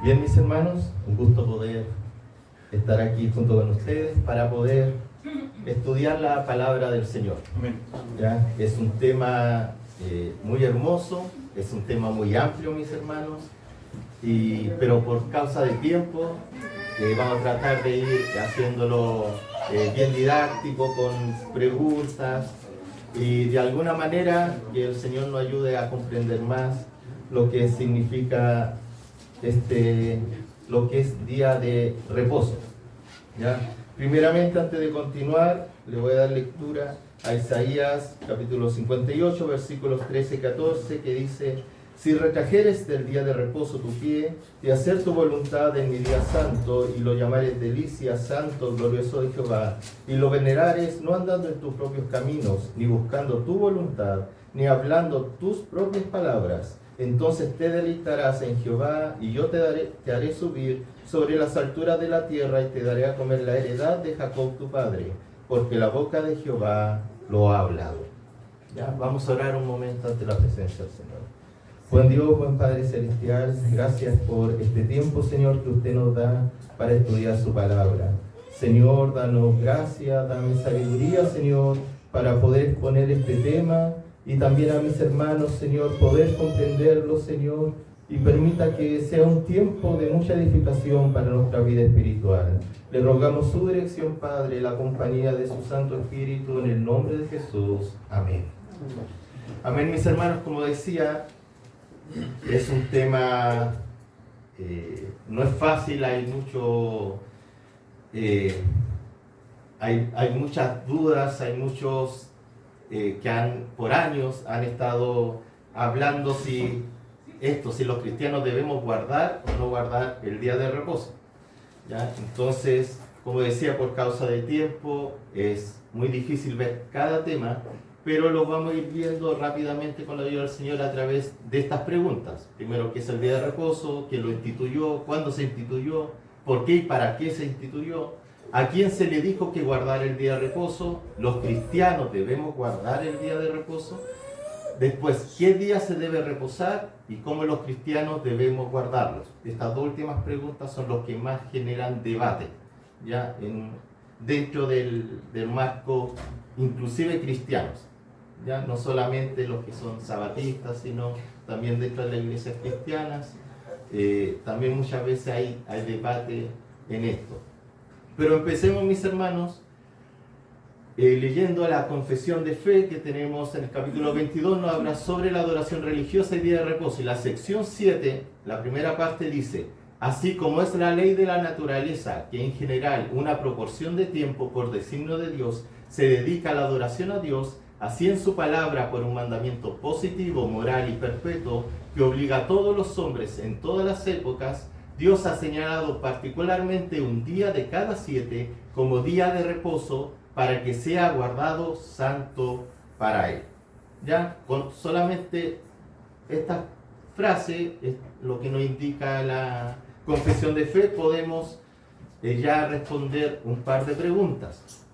Bien, mis hermanos, un gusto poder estar aquí junto con ustedes para poder estudiar la palabra del Señor. Amén. ¿Ya? Es un tema muy hermoso, es un tema muy amplio, mis hermanos, pero por causa de tiempo vamos a tratar de ir haciéndolo bien didáctico, con preguntas, y de alguna manera que el Señor nos ayude a comprender más lo que significa lo que es día de reposo. ¿Ya? Primeramente, antes de continuar, le voy a dar lectura a Isaías capítulo 58, versículos 13 y 14, que dice: si retrajeres del día de reposo tu pie, de hacer tu voluntad en mi día santo, y lo llamares delicia, santo, glorioso de Jehová, y lo venerares no andando en tus propios caminos, ni buscando tu voluntad, ni hablando tus propias palabras, entonces te deleitarás en Jehová, y yo te haré subir sobre las alturas de la tierra, y te daré a comer la heredad de Jacob tu padre, porque la boca de Jehová lo ha hablado. ¿Ya? Vamos a orar un momento ante la presencia del Señor. Buen Dios, buen Padre Celestial, gracias por este tiempo, Señor, que usted nos da para estudiar su palabra. Señor, danos gracia, dame sabiduría, Señor, para poder exponer este tema, y también a mis hermanos, Señor, poder comprenderlo, Señor, y permita que sea un tiempo de mucha edificación para nuestra vida espiritual. Le rogamos su dirección, Padre, la compañía de su Santo Espíritu, en el nombre de Jesús. Amén. Amén, mis hermanos. Como decía, es un tema, no es fácil, hay muchas dudas, hay muchos que por años han estado hablando si los cristianos debemos guardar o no guardar el día de reposo. ¿Ya? Entonces, como decía, por causa de tiempo es muy difícil ver cada tema, pero lo vamos a ir viendo rápidamente con la ayuda del Señor a través de estas preguntas. Primero, ¿qué es el día de reposo? ¿Quién lo instituyó? ¿Cuándo se instituyó? ¿Por qué y para qué se instituyó? ¿A quién se le dijo que guardara el día de reposo? ¿Los cristianos debemos guardar el día de reposo? Después, ¿qué día se debe reposar y cómo los cristianos debemos guardarlos? Estas dos últimas preguntas son los que más generan debate, ¿ya? Dentro del marco inclusive cristianos, ¿ya? No solamente los que son sabatistas, sino también dentro de las iglesias cristianas. También muchas veces hay debate en esto. Pero empecemos, mis hermanos, leyendo la confesión de fe que tenemos en el capítulo 22, nos habla sobre la adoración religiosa y día de reposo. Y la sección 7, la primera parte dice: así como es la ley de la naturaleza, que en general una proporción de tiempo por designio de Dios se dedica a la adoración a Dios, así en su palabra por un mandamiento positivo, moral y perpetuo, que obliga a todos los hombres en todas las épocas, Dios ha señalado particularmente un día de cada 7 como día de reposo, para que sea guardado santo para él. Ya, con solamente esta frase, es lo que nos indica la confesión de fe, podemos ya responder un par de preguntas.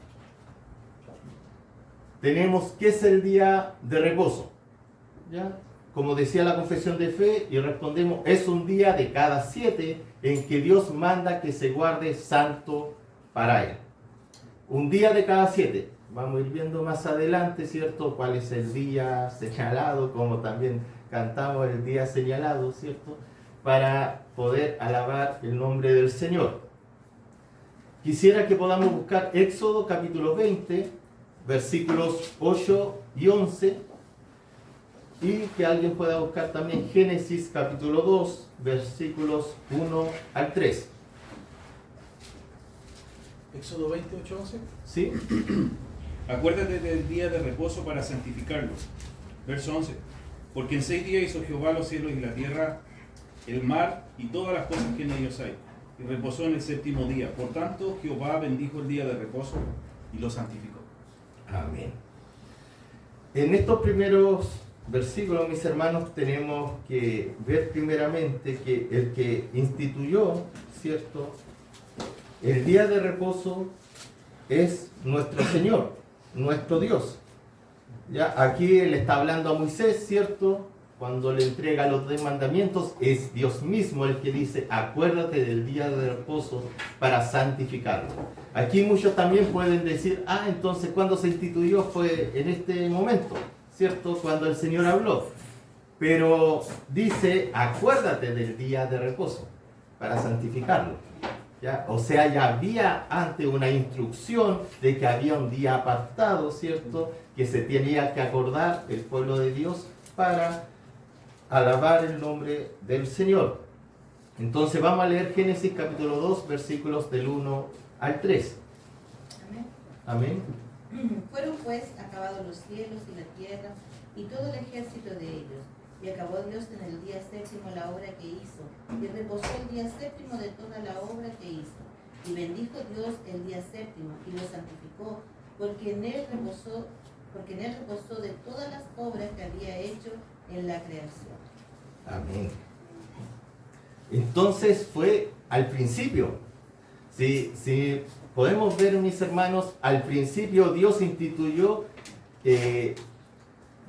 Tenemos, ¿qué es el día de reposo? ¿Ya? Como decía la confesión de fe, y respondemos, es un día de cada 7 en que Dios manda que se guarde santo para él. Un día de cada 7. Vamos a ir viendo más adelante, ¿cierto?, cuál es el día señalado, como también cantamos el día señalado, ¿cierto?, para poder alabar el nombre del Señor. Quisiera que podamos buscar Éxodo capítulo 20, versículos 8 y 11, y que alguien pueda buscar también Génesis capítulo 2, versículos 1 al 3. Éxodo 28, 11. ¿Sí? Acuérdate del día de reposo para santificarlo. Verso 11. Porque en 6 días hizo Jehová los cielos y la tierra, el mar y todas las cosas que en ellos hay, y reposó en el 7º día. Por tanto, Jehová bendijo el día de reposo y lo santificó. Amén. En estos primeros versículos, mis hermanos, tenemos que ver primeramente que el que instituyó, ¿cierto?, el día de reposo es nuestro Señor, nuestro Dios. ¿Ya? Aquí él está hablando a Moisés, ¿cierto? cuando le entrega los 10 mandamientos, es Dios mismo el que dice, acuérdate del día de reposo para santificarlo. Aquí muchos también pueden decir, entonces cuando se instituyó fue en este momento, ¿cierto? Cuando el Señor habló. Pero dice, acuérdate del día de reposo para santificarlo. ¿Ya? O sea, ya había antes una instrucción de que había un día apartado, ¿cierto? Que se tenía que acordar el pueblo de Dios para alabar el nombre del Señor. Entonces vamos a leer Génesis capítulo 2, versículos del 1 al 3. Amén. Amén. Fueron pues acabados los cielos y la tierra y todo el ejército de ellos. Y acabó Dios en el día séptimo la obra que hizo, y reposó el día séptimo de toda la obra que hizo. Y bendijo Dios el día séptimo, y lo santificó, porque en él reposó de todas las obras que había hecho en la creación. Amén. Entonces fue al principio. Si podemos ver, mis hermanos, al principio Dios instituyó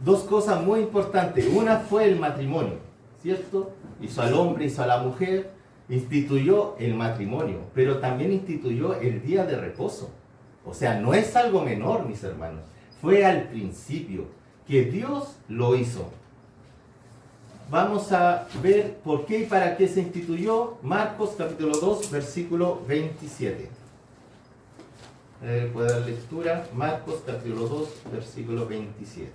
dos cosas muy importantes. Una fue el matrimonio, ¿cierto? Hizo al hombre, hizo a la mujer, instituyó el matrimonio, pero también instituyó el día de reposo. O sea, no es algo menor, mis hermanos. Fue al principio que Dios lo hizo. Vamos a ver por qué y para qué se instituyó. Marcos capítulo 2, versículo 27. Puede dar lectura. Marcos capítulo 2, versículo 27.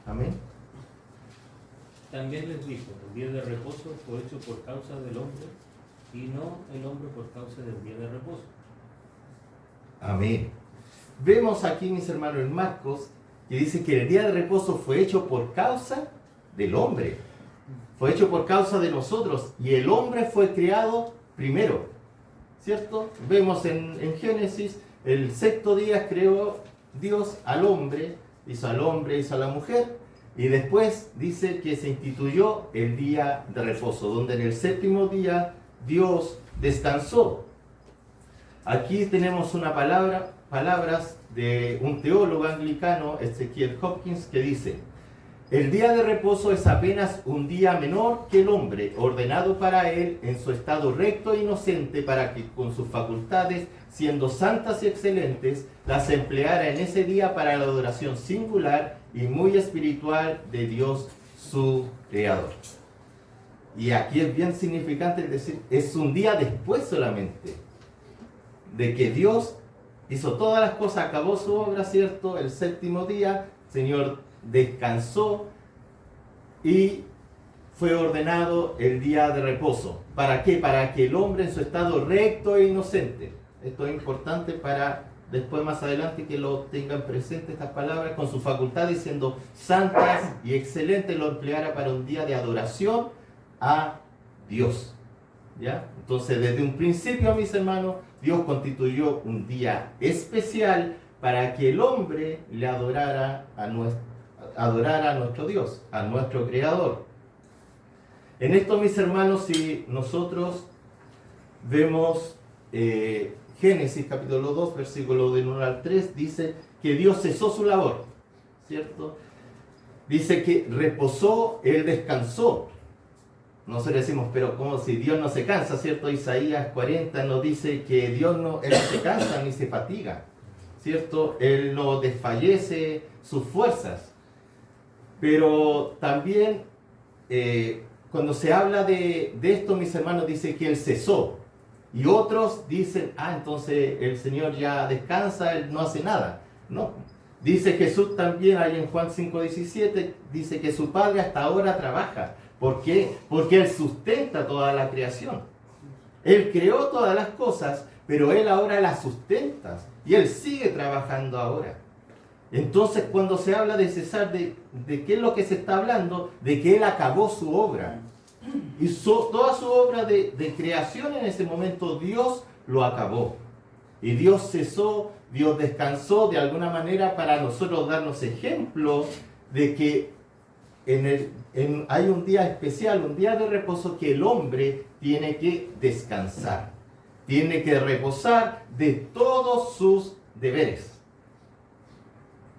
Amén. También les dijo, el día de reposo fue hecho por causa del hombre y no el hombre por causa del día de reposo. Amén. Vemos aquí, mis hermanos, en Marcos, que dice que el día de reposo fue hecho por causa del hombre. Fue hecho por causa de nosotros. Y el hombre fue creado primero. ¿Cierto? Vemos en Génesis, el sexto día creó Dios al hombre, hizo al hombre, hizo a la mujer. Y después dice que se instituyó el día de reposo, donde en el séptimo día Dios descansó. Aquí tenemos una palabras de un teólogo anglicano, Ezekiel Hopkins, que dice: el día de reposo es apenas un día menor que el hombre, ordenado para él en su estado recto e inocente, para que con sus facultades, siendo santas y excelentes, las empleara en ese día para la adoración singular y muy espiritual de Dios su Creador. Y aquí es bien significante decir, es un día después solamente de que Dios hizo todas las cosas, acabó su obra, ¿cierto? El séptimo día, el Señor descansó y fue ordenado el día de reposo. ¿Para qué? Para que el hombre en su estado recto e inocente. Esto es importante para después, más adelante, que lo tengan presente estas palabras, con su facultad diciendo santas y excelentes, lo empleara para un día de adoración a Dios. ¿Ya? Entonces, desde un principio, mis hermanos, Dios constituyó un día especial para que el hombre le adorara a nuestro Dios, a nuestro Creador. En esto, mis hermanos, si nosotros vemos Génesis capítulo 2, versículo del 1 al 3, dice que Dios cesó su labor, ¿cierto? Dice que reposó, Él descansó. Nosotros decimos, pero como si Dios no se cansa, ¿cierto? Isaías 40 nos dice que Dios Él no se cansa ni se fatiga, ¿cierto? Él no desfallece sus fuerzas. Pero también, cuando se habla de esto, mis hermanos, dice que Él cesó. Y otros dicen, entonces el Señor ya descansa, Él no hace nada. No. Dice Jesús también, ahí en Juan 5:17, dice que su Padre hasta ahora trabaja. ¿Por qué? Porque Él sustenta toda la creación. Él creó todas las cosas, pero Él ahora las sustenta. Y Él sigue trabajando ahora. Entonces, cuando se habla de cesar, ¿de qué es lo que se está hablando? De que Él acabó su obra. Y toda su obra de creación en ese momento Dios lo acabó. Y Dios cesó, Dios descansó de alguna manera para nosotros darnos ejemplo de que hay un día especial, un día de reposo que el hombre tiene que descansar. Tiene que reposar de todos sus deberes.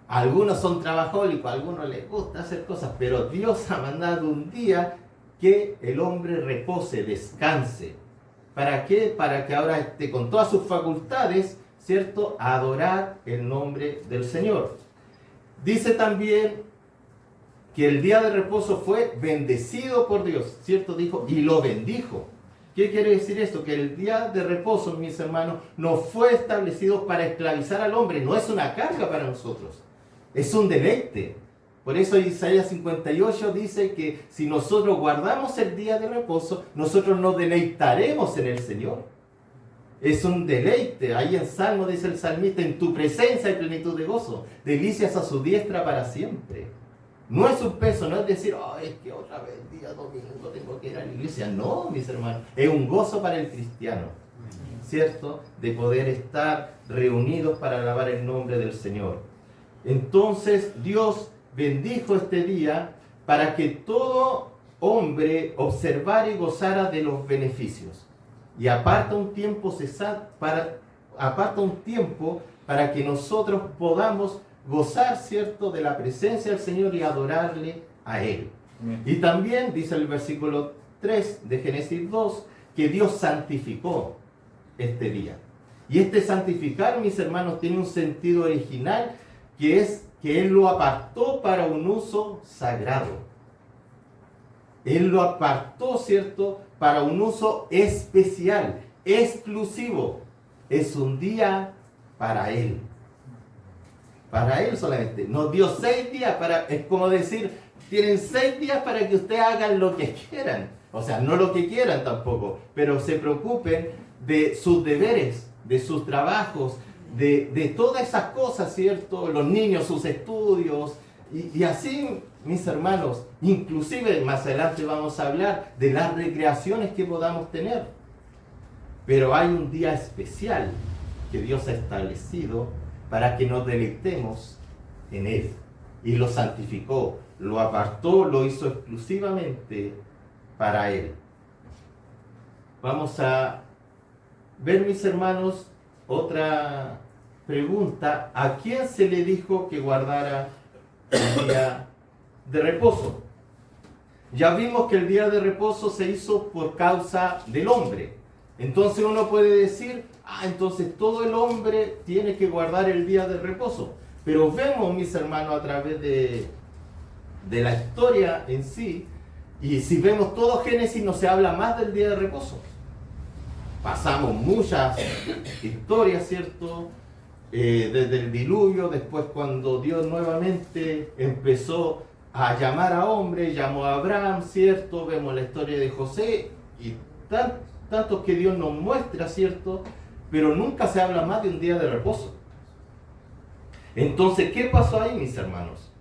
Algunos son trabajólicos, a algunos les gusta hacer cosas, pero Dios ha mandado un día que el hombre repose, descanse. ¿Para qué? Para que ahora esté con todas sus facultades, ¿cierto?, a adorar el nombre del Señor. Dice también que el día de reposo fue bendecido por Dios, ¿cierto? Dijo, y lo bendijo. ¿Qué quiere decir esto? Que el día de reposo, mis hermanos, no fue establecido para esclavizar al hombre, no es una carga para nosotros, es un deleite. Por eso Isaías 58 dice que si nosotros guardamos el día de reposo, nosotros nos deleitaremos en el Señor. Es un deleite. Ahí en Salmo dice el salmista, en tu presencia hay plenitud de gozo, delicias a su diestra para siempre. No es un peso, no es decir, oh, es que otra vez día domingo tengo que ir a la iglesia. No, mis hermanos, es un gozo para el cristiano, ¿cierto? De poder estar reunidos para alabar el nombre del Señor. Entonces Dios bendijo este día para que todo hombre observara y gozara de los beneficios. Y aparta un tiempo para que nosotros podamos gozar, ¿cierto?, de la presencia del Señor y adorarle a Él. Y también dice el versículo 3 de Génesis 2 que Dios santificó este día. Y este santificar, mis hermanos, tiene un sentido original, que es que Él lo apartó para un uso sagrado. Él lo apartó, ¿cierto?, para un uso especial, exclusivo. Es un día para Él. Para Él solamente. Nos dio 6 días es como decir, tienen 6 días para que ustedes hagan lo que quieran. O sea, no lo que quieran tampoco, pero se preocupen de sus deberes, de sus trabajos, de todas esas cosas, ¿cierto? Los niños, sus estudios, y así, mis hermanos, inclusive más adelante vamos a hablar de las recreaciones que podamos tener. Pero hay un día especial que Dios ha establecido para que nos deleitemos en Él. Y lo santificó, lo apartó, lo hizo exclusivamente para Él. Vamos a ver, mis hermanos, otra pregunta. ¿A quién se le dijo que guardara el día de reposo? Ya vimos que el día de reposo se hizo por causa del hombre. Entonces uno puede decir, entonces todo el hombre tiene que guardar el día de reposo. Pero vemos, mis hermanos, a través de la historia en sí, y si vemos todo Génesis, no se habla más del día de reposo. Pasamos muchas historias, ¿cierto? Desde el diluvio, después cuando Dios nuevamente empezó a llamar a hombres, llamó a Abraham, ¿cierto? Vemos la historia de José y tantos que Dios nos muestra, ¿cierto? Pero nunca se habla más de un día de reposo. Entonces, ¿qué pasó ahí, mis hermanos?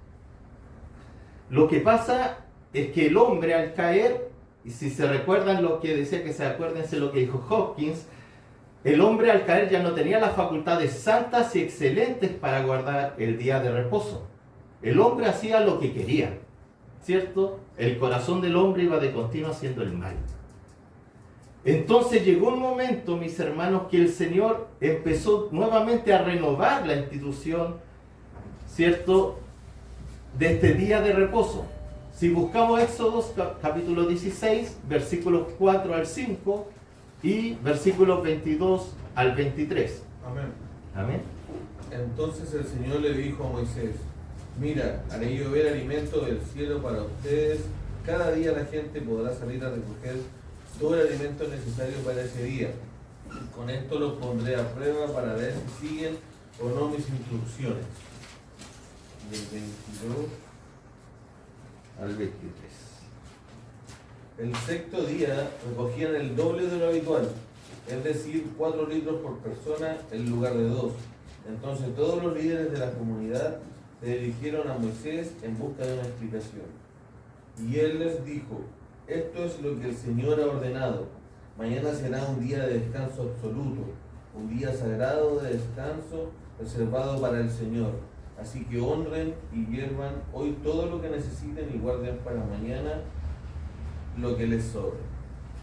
Lo que pasa es que el hombre al caer, y si se recuerdan lo que decía, que se acuérdense lo que dijo Hopkins, el hombre al caer ya no tenía las facultades santas y excelentes para guardar el día de reposo. El hombre hacía lo que quería, ¿cierto? El corazón del hombre iba de continuo haciendo el mal. Entonces llegó un momento, mis hermanos, que el Señor empezó nuevamente a renovar la institución, ¿cierto?, de este día de reposo. Si buscamos Éxodo capítulo 16, versículos 4 al 5 y versículos 22 al 23. Amén. Amén. Entonces el Señor le dijo a Moisés: mira, haré llover alimento del cielo para ustedes. Cada día la gente podrá salir a recoger todo el alimento necesario para ese día. Con esto los pondré a prueba para ver si siguen o no mis instrucciones. Del 22 Al 23. El sexto día recogían el doble de lo habitual, es decir, 4 litros por persona en lugar de 2. Entonces todos los líderes de la comunidad se dirigieron a Moisés en busca de una explicación. Y él les dijo: esto es lo que el Señor ha ordenado. Mañana será un día de descanso absoluto, un día sagrado de descanso reservado para el Señor. Así que honren y hiervan hoy todo lo que necesiten y guarden para mañana lo que les sobre.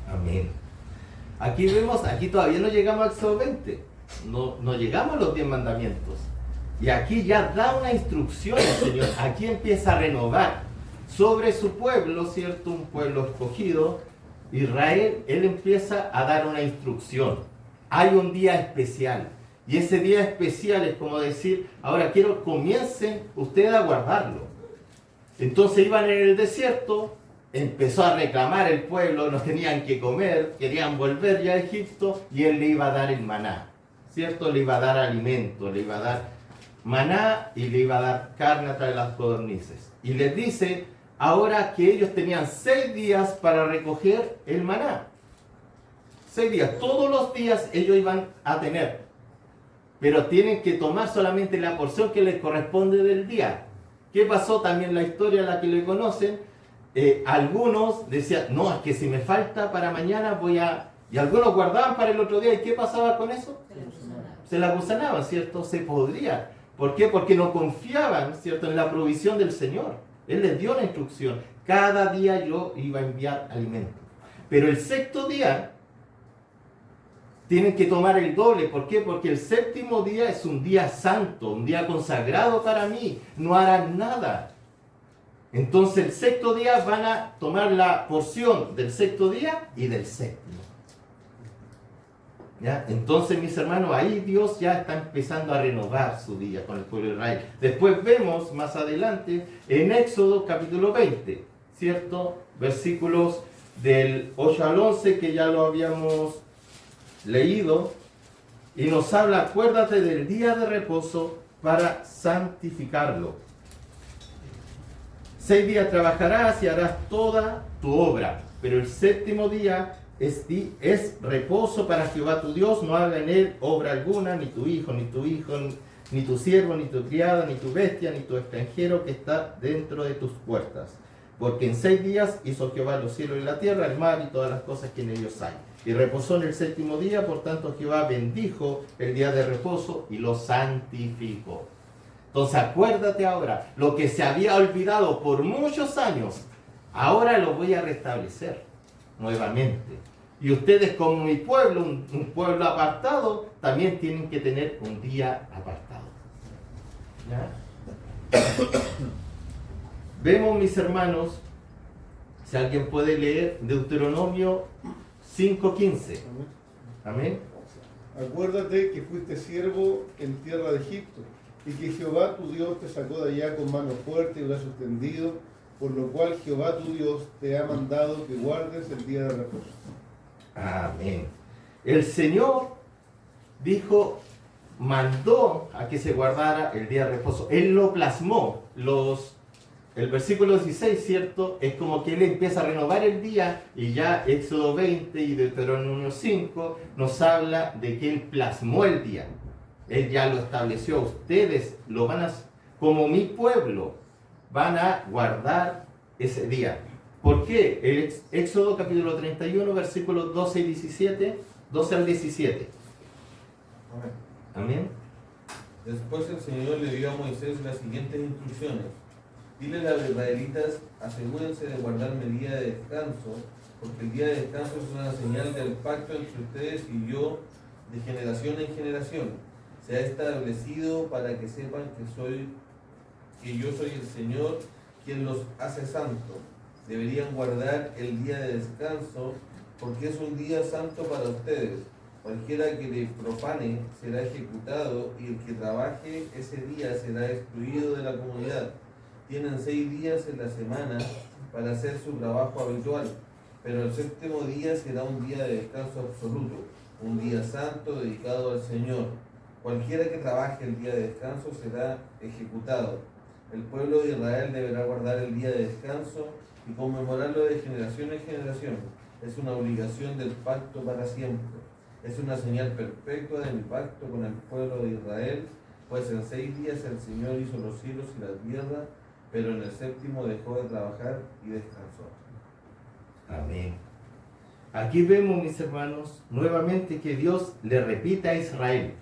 Amén. Aquí todavía no llegamos a Éxodo 20. No llegamos a los 10 mandamientos. Y aquí ya da una instrucción el Señor. Aquí empieza a renovar sobre su pueblo, ¿cierto? Un pueblo escogido, Israel. Él empieza a dar una instrucción. Hay un día especial. Y ese día especial es como decir, ahora comiencen ustedes a guardarlo. Entonces iban en el desierto, empezó a reclamar el pueblo, no tenían que comer, querían volver ya a Egipto, y él le iba a dar el maná, ¿cierto? Le iba a dar alimento, le iba a dar maná y le iba a dar carne a través de las codornices. Y les dice ahora que ellos tenían 6 días para recoger el maná. 6 días, todos los días ellos iban a tener, pero tienen que tomar solamente la porción que les corresponde del día. ¿Qué pasó? También la historia, la que le conocen, algunos decían, no, es que si me falta para mañana voy a... Y algunos guardaban para el otro día. ¿Y qué pasaba con eso? Se la gusanaban, ¿cierto? Se podría. ¿Por qué? Porque no confiaban, ¿cierto?, en la provisión del Señor. Él les dio la instrucción. Cada día yo iba a enviar alimento. Pero el 6º día tienen que tomar el doble. ¿Por qué? Porque el 7º día es un día santo, un día consagrado para mí. No harán nada. Entonces el 6º día van a tomar la porción del 6º día y del 7º. ¿Ya? Entonces, mis hermanos, ahí Dios ya está empezando a renovar su día con el pueblo de Israel. Después vemos más adelante en Éxodo capítulo 20, ¿cierto? Versículos del 8 al 11 que ya lo habíamos leído, y nos habla, acuérdate del día de reposo para santificarlo. 6 días trabajarás y harás toda tu obra, pero el 7º día es reposo para Jehová tu Dios. No haga en él obra alguna, ni tu hijo, ni tu siervo, ni tu criada, ni tu bestia, ni tu extranjero que está dentro de tus puertas. Porque en 6 días hizo Jehová los cielos y la tierra, el mar y todas las cosas que en ellos hay. Y reposó en el 7º día, por tanto Jehová bendijo el día de reposo y lo santificó. Entonces acuérdate ahora, lo que se había olvidado por muchos años, ahora lo voy a restablecer nuevamente. Y ustedes, como mi pueblo, un pueblo apartado, también tienen que tener un día apartado. ¿Ya? Vemos, mis hermanos, si alguien puede leer Deuteronomio 5:15. Amén. Acuérdate que fuiste siervo en tierra de Egipto, y que Jehová tu Dios te sacó de allá con mano fuerte y brazo extendido, por lo cual Jehová tu Dios te ha mandado que guardes el día de reposo. Amén. El Señor mandó a que se guardara el día de reposo. Él lo plasmó. El versículo 16, ¿cierto? Es como que Él empieza a renovar el día, y ya Éxodo 20 y Deuteronomio 5 nos habla de que Él plasmó el día. Él ya lo estableció. Ustedes lo van a, como mi pueblo, van a guardar ese día. ¿Por qué? El Éxodo capítulo 31, versículos 12 y 17, 12 al 17. Amén. Después el Señor le dio a Moisés las siguientes instrucciones. Dile a los israelitas, asegúrense de guardarme el día de descanso, porque el día de descanso es una señal del pacto entre ustedes y yo de generación en generación. Se ha establecido para que sepan que yo soy el Señor quien los hace santo. Deberían guardar el día de descanso porque es un día santo para ustedes. Cualquiera que le profane será ejecutado, y el que trabaje ese día será excluido de la comunidad. Tienen 6 días en la semana para hacer su trabajo habitual, pero el 7º día será un día de descanso absoluto, un día santo dedicado al Señor. Cualquiera que trabaje el día de descanso será ejecutado. El pueblo de Israel deberá guardar el día de descanso y conmemorarlo de generación en generación. Es una obligación del pacto para siempre. Es una señal perpetua de mi pacto con el pueblo de Israel, pues en 6 días el Señor hizo los cielos y la tierra, pero en el 7º dejó de trabajar y descansó. Amén. Aquí vemos, mis hermanos, nuevamente que Dios le repite a Israel: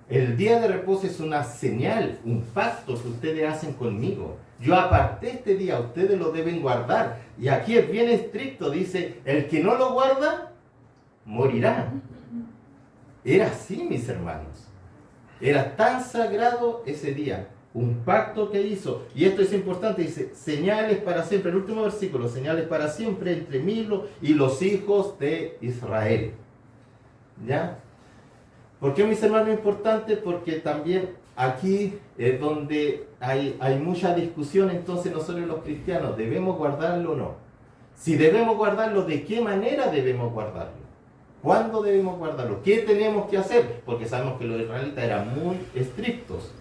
el día de reposo es una señal, un pacto que ustedes hacen conmigo. Yo aparté este día, ustedes lo deben guardar. Y aquí es bien estricto, dice, el que no lo guarda, morirá. Era así, mis hermanos. Era tan sagrado ese día, un pacto que hizo. Y esto es importante, dice, señales para siempre, el último versículo, señales para siempre entre mí y los hijos de Israel. ¿Ya? ¿Por qué, mis hermanos, es importante? Porque también aquí es donde hay mucha discusión. Entonces nosotros los cristianos, ¿debemos guardarlo o no? Si debemos guardarlo, ¿de qué manera debemos guardarlo? ¿Cuándo debemos guardarlo? ¿Qué tenemos que hacer? Porque sabemos que los israelitas eran muy estrictos,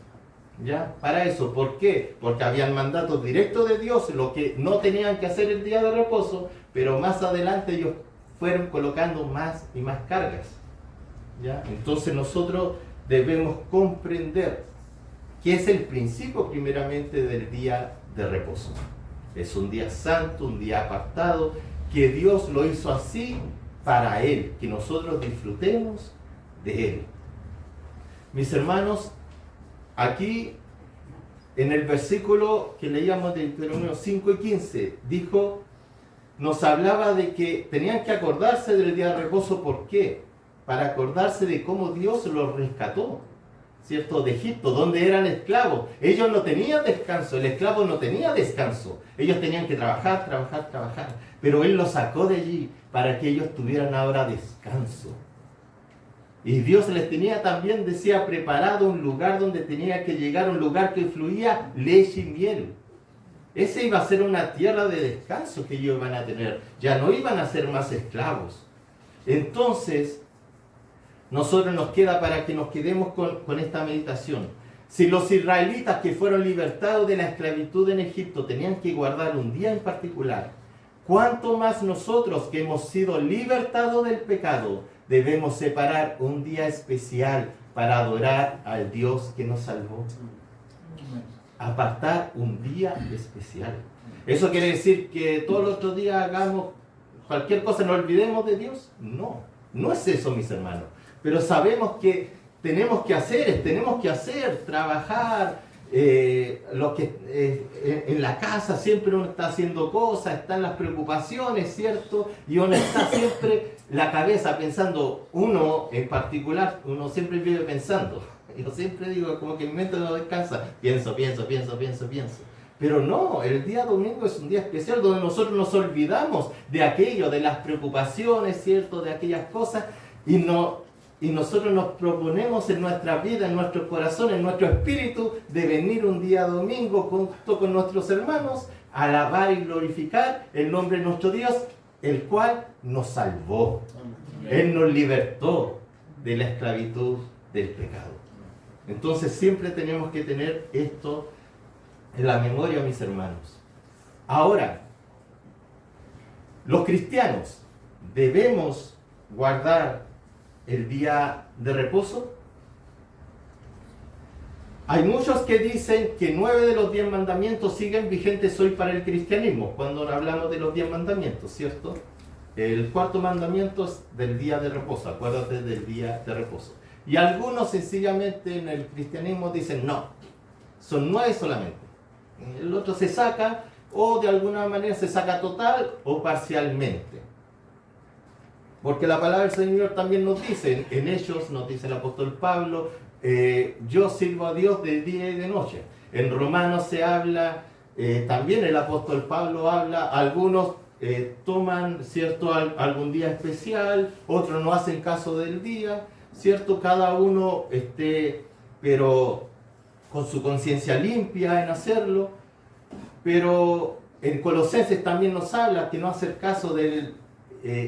¿ya? Para eso, ¿por qué? Porque habían mandatos directos de Dios, lo que no tenían que hacer el día de reposo, pero más adelante ellos fueron colocando más y más cargas, ¿ya? Entonces nosotros debemos comprender que es el principio primeramente del día de reposo. Es un día santo, un día apartado, que Dios lo hizo así para Él, que nosotros disfrutemos de Él. Mis hermanos, aquí en el versículo que leíamos de Deuteronomio 5 y 15, nos hablaba de que tenían que acordarse del día de reposo. ¿Por qué? Para acordarse de cómo Dios los rescató, ¿cierto? De Egipto, donde eran esclavos. Ellos no tenían descanso, el esclavo no tenía descanso. Ellos tenían que trabajar, trabajar, trabajar. Pero Él los sacó de allí para que ellos tuvieran ahora descanso. Y Dios les tenía también, decía, preparado un lugar donde tenía que llegar, un lugar que fluía leche y miel. Ese iba a ser una tierra de descanso que ellos iban a tener. Ya no iban a ser más esclavos. Entonces, nosotros nos queda para que nos quedemos con esta meditación. Si los israelitas que fueron libertados de la esclavitud en Egipto tenían que guardar un día en particular, ¿cuánto más nosotros que hemos sido libertados del pecado debemos separar un día especial para adorar al Dios que nos salvó? Apartar un día especial. ¿Eso quiere decir que todos los otros días hagamos cualquier cosa y nos olvidemos de Dios? No, no es eso, mis hermanos. Pero sabemos que tenemos que hacer, trabajar, en la casa siempre uno está haciendo cosas, están las preocupaciones, ¿cierto? Y uno está siempre la cabeza pensando, uno en particular, uno siempre vive pensando. Yo siempre digo, como que mi mente no descansa, pienso. Pero no, el día domingo es un día especial donde nosotros nos olvidamos de aquello, de las preocupaciones, ¿cierto? De aquellas cosas, y nosotros nos proponemos en nuestra vida, en nuestro corazón, en nuestro espíritu, de venir un día domingo junto con nuestros hermanos, a alabar y glorificar el nombre de nuestro Dios, el cual nos salvó. Él nos libertó de la esclavitud del pecado. Entonces siempre tenemos que tener esto en la memoria, mis hermanos. Ahora, los cristianos debemos guardar el día de reposo. Hay muchos que dicen que 9 de los 10 mandamientos siguen vigentes hoy para el cristianismo, cuando hablamos de los 10 mandamientos, ¿cierto? El cuarto mandamiento es del día de reposo, acuérdate del día de reposo. Y algunos sencillamente en el cristianismo dicen no, son 9 solamente. El otro se saca, o de alguna manera se saca total o parcialmente. Porque la palabra del Señor también nos dice, en Hechos nos dice el apóstol Pablo, yo sirvo a Dios de día y de noche. En Romanos se habla, también el apóstol Pablo habla, algunos toman, ¿cierto?, algún día especial, otros no hacen caso del día, ¿cierto? Cada uno, pero con su conciencia limpia en hacerlo. Pero en Colosenses también nos habla que no hacer caso del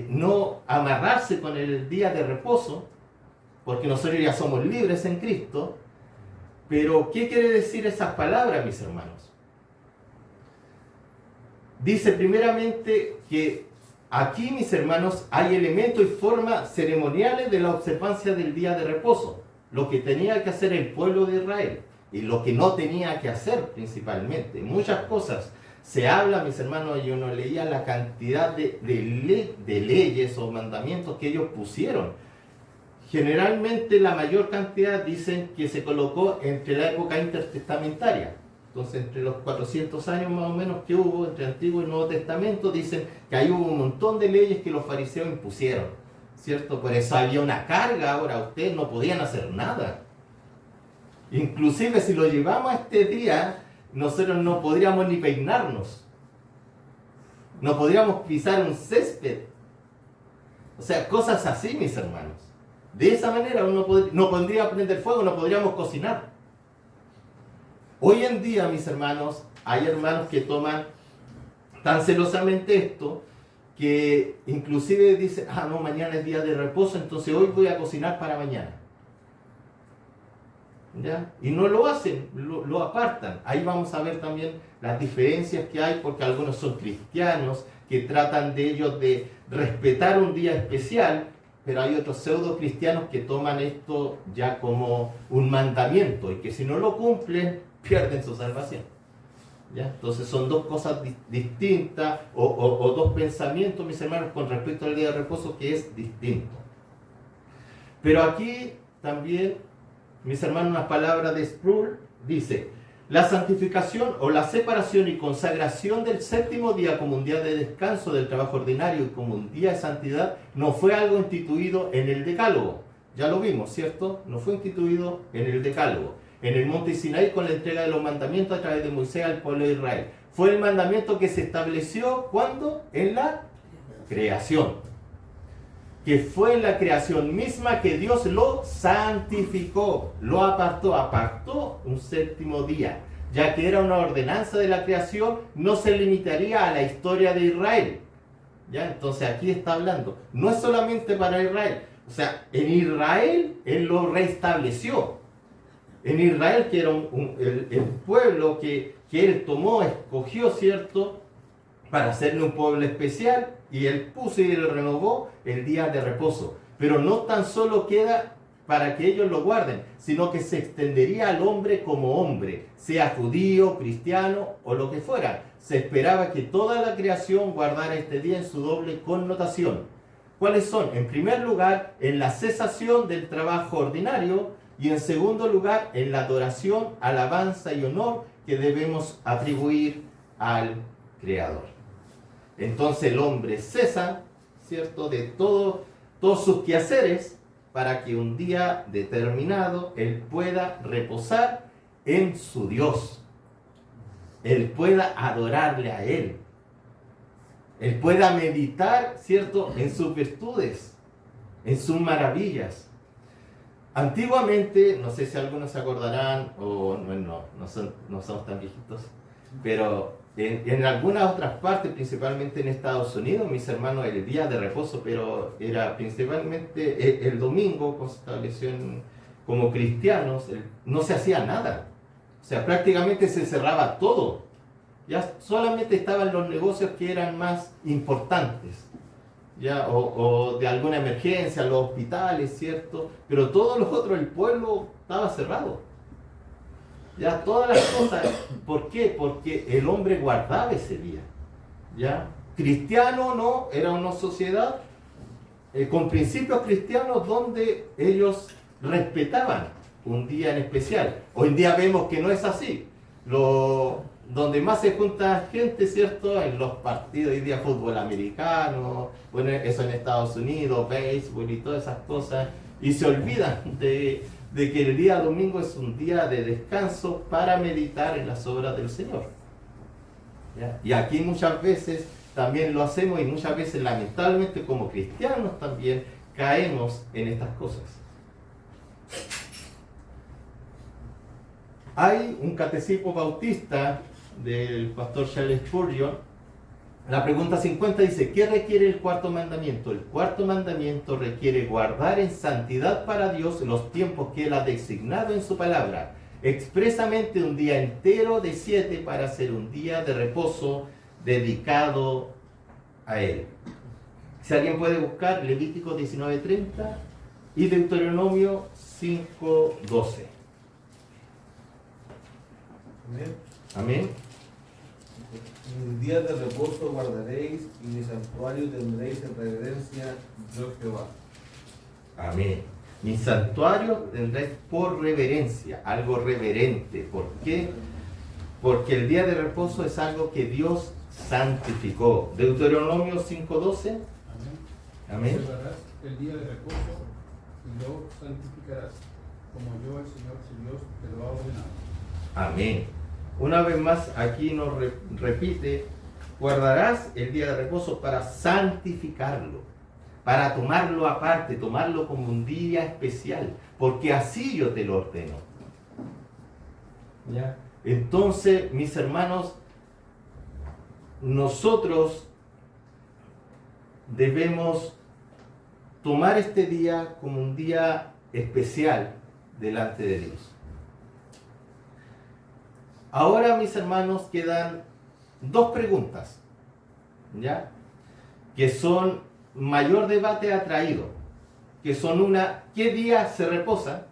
no amarrarse con el día de reposo, porque nosotros ya somos libres en Cristo. Pero ¿qué quiere decir esas palabras, mis hermanos? Dice primeramente que aquí, mis hermanos, hay elementos y formas ceremoniales de la observancia del día de reposo, lo que tenía que hacer el pueblo de Israel y lo que no tenía que hacer principalmente. Muchas cosas se habla, mis hermanos, yo no leía la cantidad de leyes o mandamientos que ellos pusieron. Generalmente la mayor cantidad dicen que se colocó entre la época intertestamentaria. Entonces, entre los 400 años más o menos que hubo entre Antiguo y Nuevo Testamento, dicen que ahí hubo un montón de leyes que los fariseos impusieron, ¿cierto? Por eso había una carga ahora, ustedes no podían hacer nada. Inclusive si lo llevamos a este día, nosotros no podríamos ni peinarnos. No podríamos pisar un césped. O sea, cosas así, mis hermanos. De esa manera uno no podría prender fuego, no podríamos cocinar. Hoy en día, mis hermanos, hay hermanos que toman tan celosamente esto que inclusive dicen, no, mañana es día de reposo, entonces hoy voy a cocinar para mañana. ¿Ya? Y no lo hacen, lo apartan. Ahí vamos a ver también las diferencias que hay, porque algunos son cristianos que tratan de ellos de respetar un día especial, pero hay otros pseudo cristianos que toman esto ya como un mandamiento y que si no lo cumplen pierden su salvación. ¿Ya? Entonces son dos cosas distintas o dos pensamientos, mis hermanos, con respecto al día de reposo que es distinto. Pero aquí también, mis hermanos, una palabra de Sproul dice: la santificación o la separación y consagración del séptimo día como un día de descanso del trabajo ordinario y como un día de santidad no fue algo instituido en el Decálogo. Ya lo vimos, ¿cierto? No fue instituido en el Decálogo. En el monte Sinaí con la entrega de los mandamientos a través de Moisés al pueblo de Israel. Fue el mandamiento que se estableció, ¿cuándo? En la creación. Que fue en la creación misma que Dios lo santificó, lo apartó un séptimo día, ya que era una ordenanza de la creación, no se limitaría a la historia de Israel. ¿Ya? Entonces aquí está hablando, no es solamente para Israel, o sea, en Israel Él lo restableció. En Israel, que era el pueblo que Él tomó, escogió, ¿cierto?, para hacerle un pueblo especial, y Él puso y Él renovó el día de reposo. Pero no tan solo queda para que ellos lo guarden, sino que se extendería al hombre como hombre, sea judío, cristiano o lo que fuera. Se esperaba que toda la creación guardara este día en su doble connotación. ¿Cuáles son? En primer lugar, en la cesación del trabajo ordinario, y en segundo lugar, en la adoración, alabanza y honor que debemos atribuir al Creador. Entonces el hombre cesa, ¿cierto?, de todos sus quehaceres para que un día determinado él pueda reposar en su Dios. Él pueda adorarle a Él. Él pueda meditar, ¿cierto?, en sus virtudes, en sus maravillas. Antiguamente, no sé si algunos se acordarán, o no somos tan viejitos, pero en algunas otras partes, principalmente en Estados Unidos, mis hermanos, el día de reposo, pero era principalmente el domingo, como se estableció como cristianos, no se hacía nada. O sea, prácticamente se cerraba todo. Ya solamente estaban los negocios que eran más importantes. ¿Ya? O de alguna emergencia, los hospitales, ¿cierto? Pero todos los otros, el pueblo estaba cerrado. Ya, todas las cosas. ¿Por qué? Porque el hombre guardaba ese día. ¿Ya? Cristiano no, era una sociedad con principios cristianos donde ellos respetaban un día en especial. Hoy en día vemos que no es así. Donde más se junta gente, ¿cierto?, en los partidos hoy día, fútbol americano, bueno, eso en Estados Unidos, béisbol y todas esas cosas, y se olvidan de que el día domingo es un día de descanso para meditar en las obras del Señor. ¿Ya? Y aquí muchas veces también lo hacemos, y muchas veces lamentablemente como cristianos también caemos en estas cosas. Hay un catecismo bautista del pastor Charles Spurgeon. La pregunta 50 dice: ¿qué requiere el cuarto mandamiento? El cuarto mandamiento requiere guardar en santidad para Dios los tiempos que Él ha designado en su palabra, expresamente un día entero de 7 para ser un día de reposo dedicado a Él. Si alguien puede buscar Levítico 19:30 y Deuteronomio 5:12. Amén. Amén. Mis días de reposo guardaréis y mi santuario tendréis en reverencia, yo Jehová. Amén. Mi santuario tendréis por reverencia, algo reverente. ¿Por qué? Porque el día de reposo es algo que Dios santificó. Deuteronomio 5:12. Amén. Amén. Observarás el día de reposo y lo santificarás. como yo, el Señor tu Dios, te lo ha ordenado. Amén. Una vez más, aquí nos repite, guardarás el día de reposo para santificarlo, para tomarlo aparte, tomarlo como un día especial, porque así yo te lo ordeno. ¿Ya? Entonces, mis hermanos, nosotros debemos tomar este día como un día especial delante de Dios. Ahora, mis hermanos, quedan dos preguntas, ¿ya? Que son mayor debate ha traído, que son una, ¿qué día se reposa?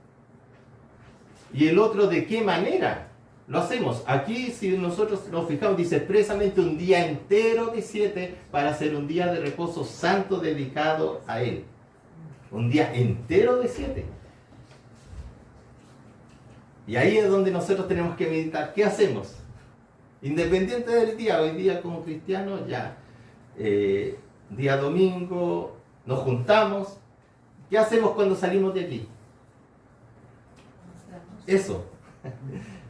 Y el otro, ¿de qué manera lo hacemos? Aquí, si nosotros nos fijamos, dice expresamente un día entero de 7 para hacer un día de reposo santo dedicado a Él. Un día entero de 7. Y ahí es donde nosotros tenemos que meditar. ¿Qué hacemos? Independiente del día, hoy día como cristianos ya, día domingo, nos juntamos. ¿Qué hacemos cuando salimos de aquí? Eso.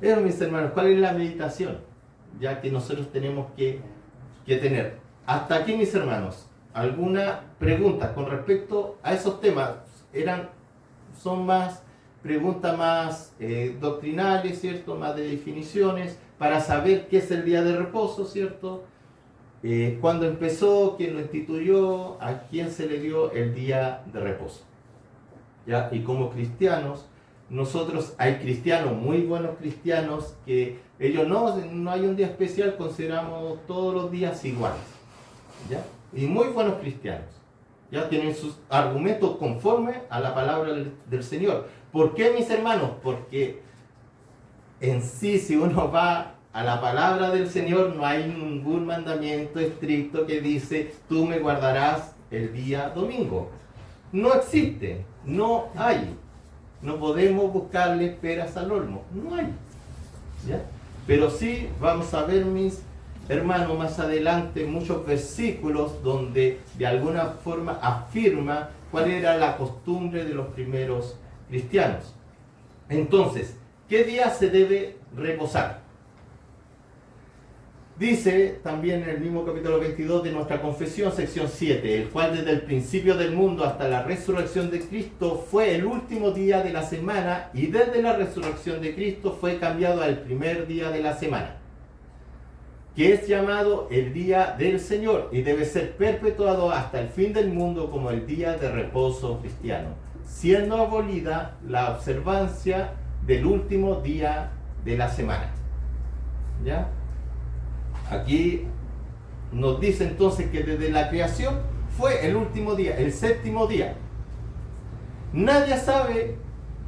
Eso, mis hermanos, ¿cuál es la meditación? Ya que nosotros tenemos que tener. Hasta aquí, mis hermanos, ¿alguna pregunta con respecto a esos temas? Son más preguntas más doctrinales, ¿cierto? Más de definiciones, para saber qué es el día de reposo, ¿cierto? Cuándo empezó, quién lo instituyó, a quién se le dio el día de reposo. ¿Ya? Y como cristianos, nosotros, hay cristianos, muy buenos cristianos, que ellos no hay un día especial, consideramos todos los días iguales. ¿Ya? Y muy buenos cristianos. Ya tienen sus argumentos conforme a la palabra del Señor. ¿Por qué, mis hermanos? Porque en sí, si uno va a la palabra del Señor, no hay ningún mandamiento estricto que dice, tú me guardarás el día domingo. No existe, no hay. No podemos buscarle peras al olmo, no hay. ¿Ya? Pero sí vamos a ver, mis hermanos, más adelante muchos versículos donde de alguna forma afirma cuál era la costumbre de los primeros cristianos. Entonces, ¿qué día se debe reposar? Dice también en el mismo capítulo 22 de nuestra confesión, sección 7, el cual desde el principio del mundo hasta la resurrección de Cristo fue el último día de la semana, y desde la resurrección de Cristo fue cambiado al primer día de la semana, que es llamado el día del Señor, y debe ser perpetuado hasta el fin del mundo como el día de reposo cristiano, siendo abolida la observancia del último día de la semana. ¿Ya? Aquí nos dice entonces que desde la creación fue el último día, el séptimo día. Nadie sabe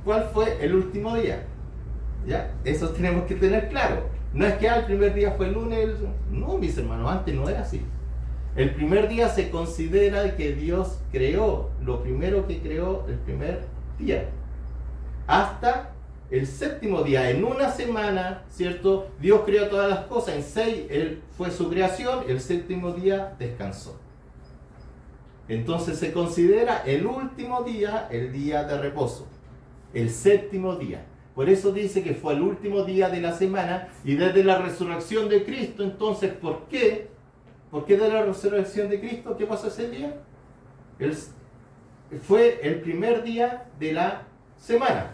cuál fue el último día. ¿Ya? Eso tenemos que tener claro. No es que el primer día fue el lunes. No, mis hermanos, antes no era así. El primer día se considera que Dios creó, lo primero que creó el primer día. Hasta el séptimo día, en una semana, ¿cierto? Dios creó todas las cosas, en 6 fue su creación, el séptimo día descansó. Entonces se considera el último día, el día de reposo, el séptimo día. Por eso dice que fue el último día de la semana, y desde la resurrección de Cristo, entonces, ¿por qué? ¿Por qué de la resurrección de Cristo? ¿Qué pasó ese día? Fue el primer día de la semana.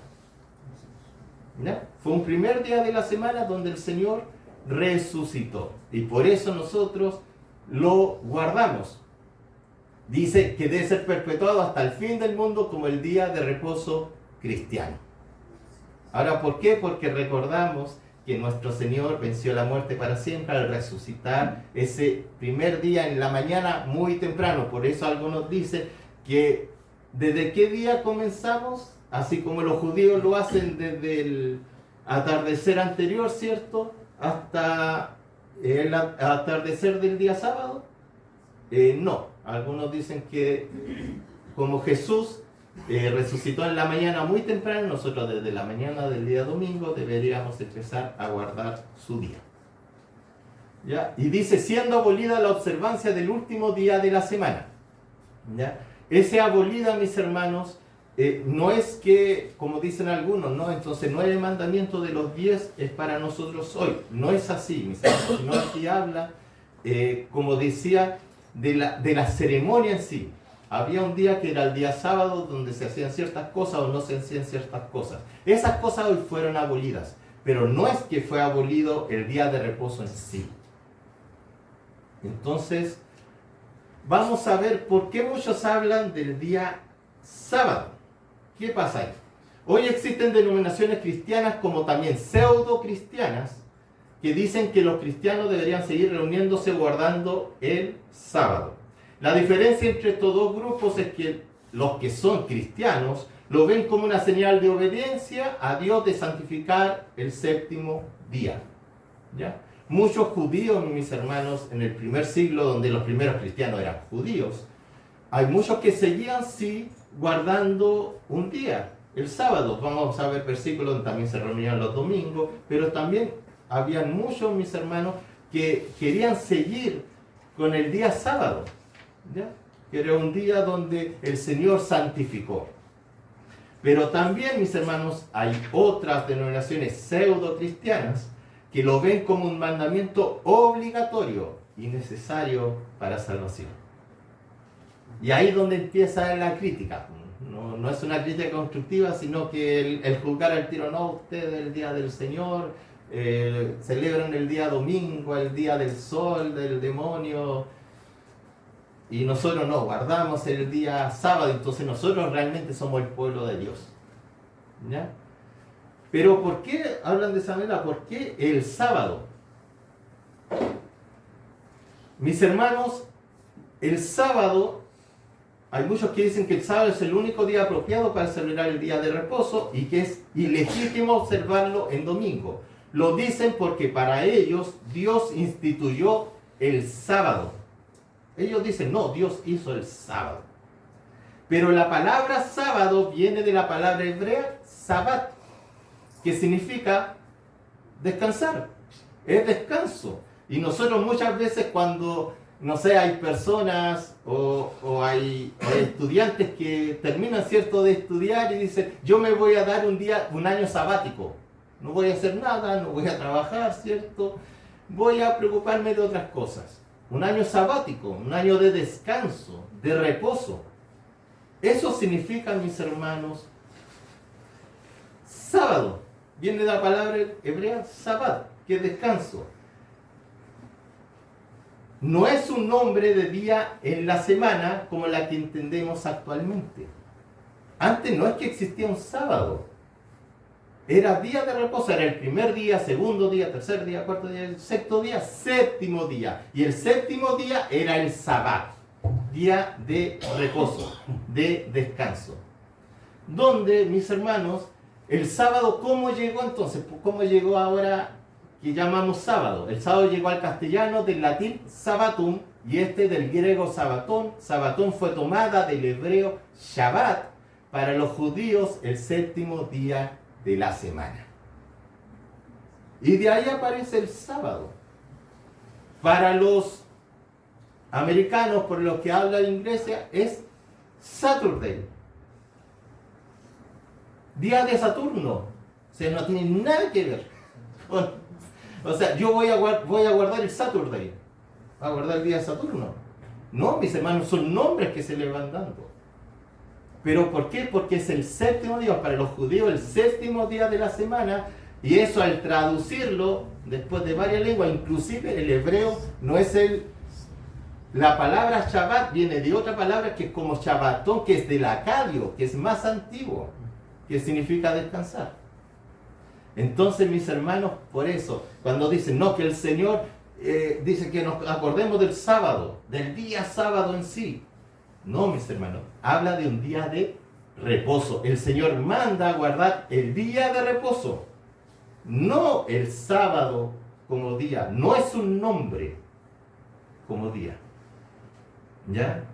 ¿Ya? Fue un primer día de la semana donde el Señor resucitó, y por eso nosotros lo guardamos. Dice que debe ser perpetuado hasta el fin del mundo como el día de reposo cristiano. Ahora, ¿por qué? Porque recordamos que nuestro Señor venció la muerte para siempre al resucitar ese primer día en la mañana muy temprano. Por eso algunos dicen que ¿desde qué día comenzamos? Así como los judíos lo hacen desde el atardecer anterior, ¿cierto? Hasta el atardecer del día sábado. No, algunos dicen que como Jesús resucitó en la mañana muy temprano, nosotros desde la mañana del día domingo deberíamos empezar a guardar su día. ¿Ya? Y dice, siendo abolida la observancia del último día de la semana. ¿Ya? Ese abolida, mis hermanos, no es que, como dicen algunos, no, entonces 9 mandamientos de los 10 es para nosotros hoy. No es así, mis hermanos, sino aquí habla, como decía, de la ceremonia en sí. Había un día que era el día sábado donde se hacían ciertas cosas o no se hacían ciertas cosas. Esas cosas hoy fueron abolidas, pero no es que fue abolido el día de reposo en sí. Entonces, vamos a ver por qué muchos hablan del día sábado. ¿Qué pasa ahí? Hoy existen denominaciones cristianas como también pseudo cristianas que dicen que los cristianos deberían seguir reuniéndose guardando el sábado. La diferencia entre estos dos grupos es que los que son cristianos lo ven como una señal de obediencia a Dios de santificar el séptimo día. ¿Ya? Muchos judíos, mis hermanos, en el primer siglo, donde los primeros cristianos eran judíos, hay muchos que seguían, sí, guardando un día, el sábado. Vamos a ver versículos donde también se reunían los domingos, pero también habían muchos, mis hermanos, que querían seguir con el día sábado, ¿ya? Que era un día donde el Señor santificó. Pero también, mis hermanos, hay otras denominaciones pseudo cristianas que lo ven como un mandamiento obligatorio y necesario para salvación. Y ahí es donde empieza la crítica. No es una crítica constructiva, sino que el juzgar al tiro, no, ustedes el día del Señor, celebran el día domingo, el día del sol, del demonio, y nosotros no, guardamos el día sábado, entonces nosotros realmente somos el pueblo de Dios. ¿Ya? Pero ¿por qué hablan de esa manera? ¿Por qué el sábado? Mis hermanos, el sábado, hay muchos que dicen que el sábado es el único día apropiado para celebrar el día de reposo y que es ilegítimo observarlo en domingo. Lo dicen porque para ellos Dios instituyó el sábado. Ellos dicen, no, Dios hizo el sábado. Pero la palabra sábado viene de la palabra hebrea sabat, que significa descansar, es descanso. Y nosotros muchas veces cuando, no sé, hay personas o hay estudiantes que terminan, ¿cierto?, de estudiar y dicen, yo me voy a dar un año sabático, no voy a hacer nada, no voy a trabajar, ¿cierto? Voy a preocuparme de otras cosas. Un año sabático, un año de descanso, de reposo. Eso significa, mis hermanos, sábado. Viene de la palabra hebrea sabat, que es descanso. No es un nombre de día en la semana como la que entendemos actualmente. Antes no es que existía un sábado. Era día de reposo, era el primer día, segundo día, tercer día, cuarto día, sexto día, séptimo día. Y el séptimo día era el sabat, día de reposo, de descanso. Donde, mis hermanos, el sábado, ¿cómo llegó entonces? ¿Cómo llegó ahora que llamamos sábado? El sábado llegó al castellano del latín sabatum y del griego sabatón. Sabatón fue tomada del hebreo Shabbat, para los judíos el séptimo día de la semana. Y de ahí aparece el sábado. Para los americanos, por los que habla inglés, es Saturday. Día de Saturno. O sea, no tiene nada que ver. O sea, yo voy a guardar el Saturday. ¿A guardar el día de Saturno? No, mis hermanos, son nombres que se le van dando. ¿Pero por qué? Porque es el séptimo día, para los judíos el séptimo día de la semana, y eso al traducirlo, después de varias lenguas, inclusive el hebreo no es la palabra Shabbat viene de otra palabra que es como Shabbatón, que es del acadio, que es más antiguo, que significa descansar. Entonces, mis hermanos, por eso, cuando dicen, no, que el Señor dice que nos acordemos del sábado, del día sábado en sí. No, mis hermanos, habla de un día de reposo. El Señor manda a guardar el día de reposo, no el sábado como día. No es un nombre como día. ¿Ya?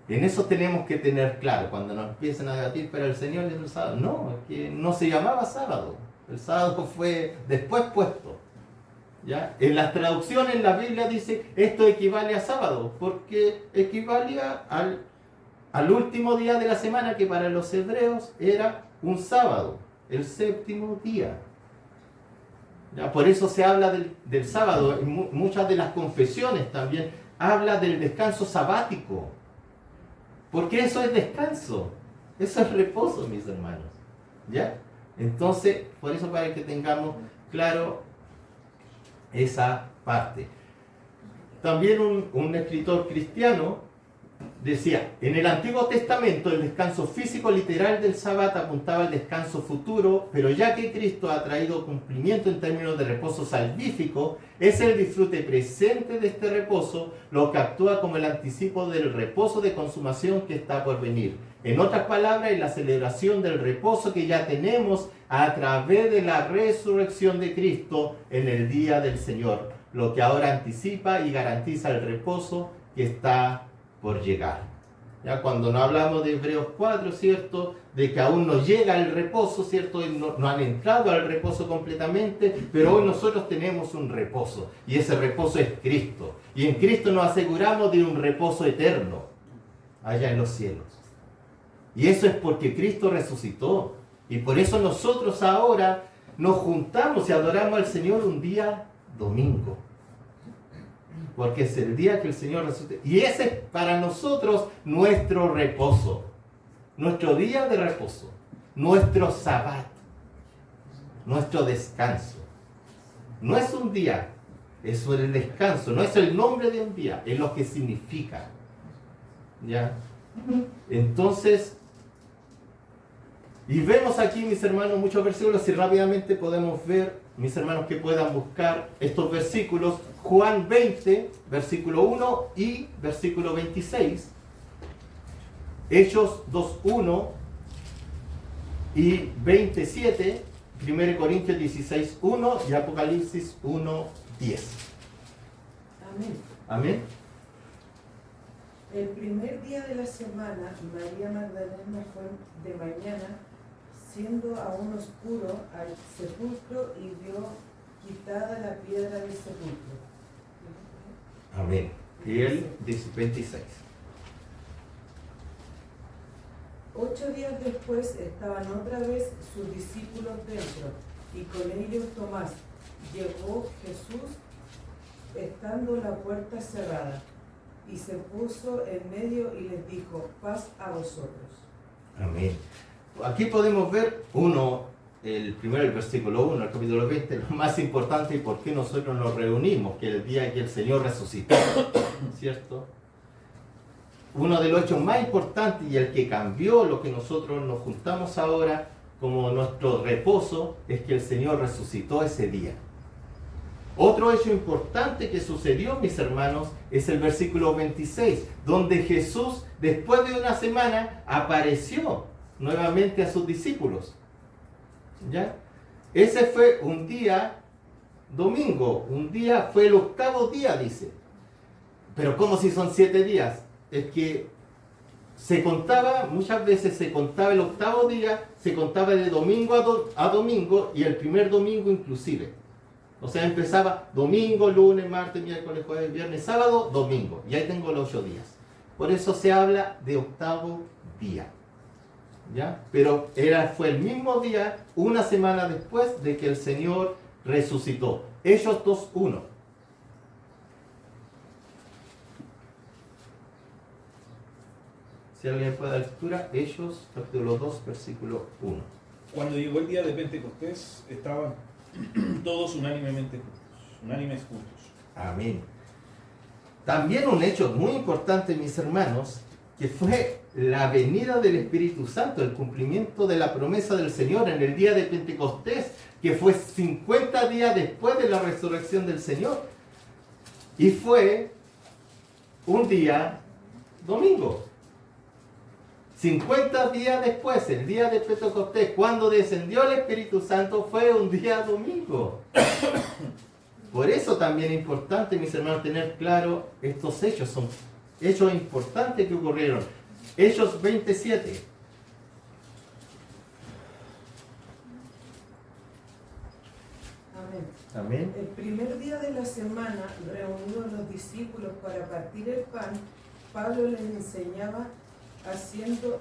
En eso tenemos que tener claro, cuando nos empiezan a debatir, pero el Señor es el sábado. No, es que no se llamaba sábado. El sábado fue después puesto. ¿Ya? En las traducciones, la Biblia dice, esto equivale a sábado, porque equivalía al último día de la semana, que para los hebreos era un sábado, el séptimo día. Ya, por eso se habla del sábado. En muchas de las confesiones también habla del descanso sabático. Porque eso es descanso. Eso es reposo, mis hermanos. ¿Ya? Entonces, por eso para que tengamos claro esa parte. También un escritor cristiano decía, en el Antiguo Testamento el descanso físico literal del sábado apuntaba al descanso futuro, pero ya que Cristo ha traído cumplimiento en términos de reposo salvífico, es el disfrute presente de este reposo lo que actúa como el anticipo del reposo de consumación que está por venir. En otras palabras, es la celebración del reposo que ya tenemos a través de la resurrección de Cristo en el día del Señor, lo que ahora anticipa y garantiza el reposo que está por llegar. Ya cuando no hablamos de Hebreos 4, ¿cierto? De que aún no llega el reposo, ¿cierto? No han entrado al reposo completamente, pero hoy nosotros tenemos un reposo, y ese reposo es Cristo. Y en Cristo nos aseguramos de un reposo eterno, allá en los cielos. Y eso es porque Cristo resucitó. Y por eso nosotros ahora nos juntamos y adoramos al Señor un día domingo. Porque es el día que el Señor resucitó. Y ese es para nosotros nuestro reposo. Nuestro día de reposo. Nuestro sabbat. Nuestro descanso. No es un día. Es el descanso. No es el nombre de un día. Es lo que significa. ¿Ya? Entonces, y vemos aquí, mis hermanos, muchos versículos. Y rápidamente podemos ver, mis hermanos, que puedan buscar estos versículos. Juan 20, versículo 1 y versículo 26. Hechos 2:1 y 27. 1 Corintios 16:1 y Apocalipsis 1:10. Amén. Amén. El primer día de la semana, María Magdalena fue de mañana, siendo aún oscuro, al sepulcro y vio quitada la piedra del sepulcro. Amén. Y él dice 26. 8 días después estaban otra vez sus discípulos dentro, y con ellos Tomás. Llegó Jesús, estando la puerta cerrada, y se puso en medio y les dijo, paz a vosotros. Amén. Aquí podemos ver el versículo 1, el capítulo 20, lo más importante y por qué nosotros nos reunimos, que el día que el Señor resucitó, ¿cierto? Uno de los hechos más importantes y el que cambió lo que nosotros nos juntamos ahora como nuestro reposo es que el Señor resucitó ese día. Otro hecho importante que sucedió, mis hermanos, es el versículo 26, donde Jesús, después de una semana, apareció nuevamente a sus discípulos. ¿Ya? Ese fue un día domingo, fue el 8º día, dice. Pero ¿cómo si son 7 días? Es que se contaba, muchas veces se contaba el 8º día, se contaba de domingo a domingo y el primer domingo inclusive. O sea, empezaba domingo, lunes, martes, miércoles, jueves, viernes, sábado, domingo. Y ahí tengo los 8 días. Por eso se habla de 8º día. ¿Ya? Pero fue el mismo día, una semana después de que el Señor resucitó. Hechos 2:1. Si alguien puede dar lectura, Hechos capítulo 2, versículo 1. Cuando llegó el día de Pentecostés, estaban todos unánimes juntos. Amén. También un hecho muy importante, mis hermanos, que fue la venida del Espíritu Santo, el cumplimiento de la promesa del Señor en el día de Pentecostés, que fue 50 días después de la resurrección del Señor. Y fue un día domingo. 50 días después, el día de Pentecostés, cuando descendió el Espíritu Santo, fue un día domingo. Por eso también es importante, mis hermanos, tener claro estos hechos. Son hechos importantes que ocurrieron. Hechos 27. Amén. Amén. El primer día de la semana, reunidos los discípulos para partir el pan, Pablo les enseñaba habiendo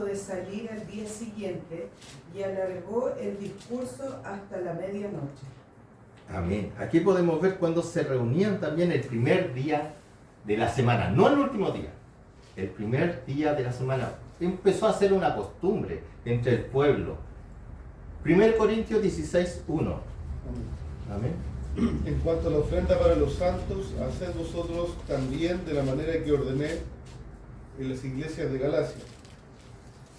de salir al día siguiente, y alargó el discurso hasta la medianoche. Amén. Aquí podemos ver cuando se reunían también el primer día de la semana, no el último día, el primer día de la semana. Empezó a ser una costumbre entre el pueblo. 1 Corintios 16:1. Amén. En cuanto a la ofrenda para los santos, haced vosotros también de la manera que ordené en las iglesias de Galacia.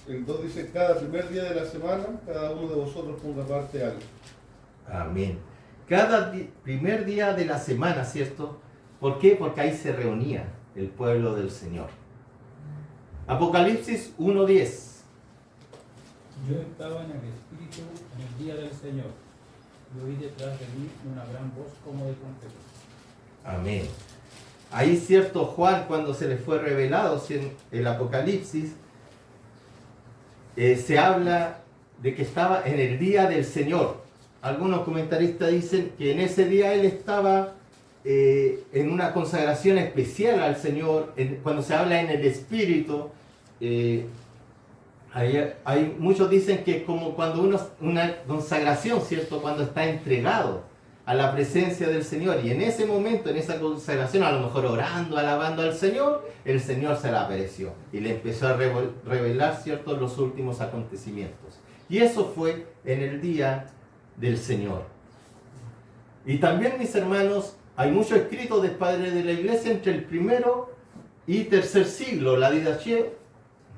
El 2 dice, cada primer día de la semana, cada uno de vosotros ponga parte algo. Amén. Cada primer día de la semana, ¿cierto? ¿Por qué? Porque ahí se reunía el pueblo del Señor. Apocalipsis 1:10. Yo estaba en el Espíritu en el día del Señor, y oí detrás de mí una gran voz como de trompeta. Amén. Ahí, cierto, Juan, cuando se le fue revelado en el Apocalipsis, se habla de que estaba en el día del Señor. Algunos comentaristas dicen que en ese día él estaba en una consagración especial al Señor. Cuando se habla en el Espíritu, muchos dicen que es como cuando una consagración, ¿cierto? Cuando está entregado a la presencia del Señor, y en ese momento, en esa consagración, a lo mejor orando, alabando al Señor, el Señor se le apareció y le empezó a revelar, ¿cierto?, los últimos acontecimientos. Y eso fue en el día del Señor. Y también, mis hermanos, hay muchos escritos de padres de la iglesia entre el primero y tercer siglo. La Didache,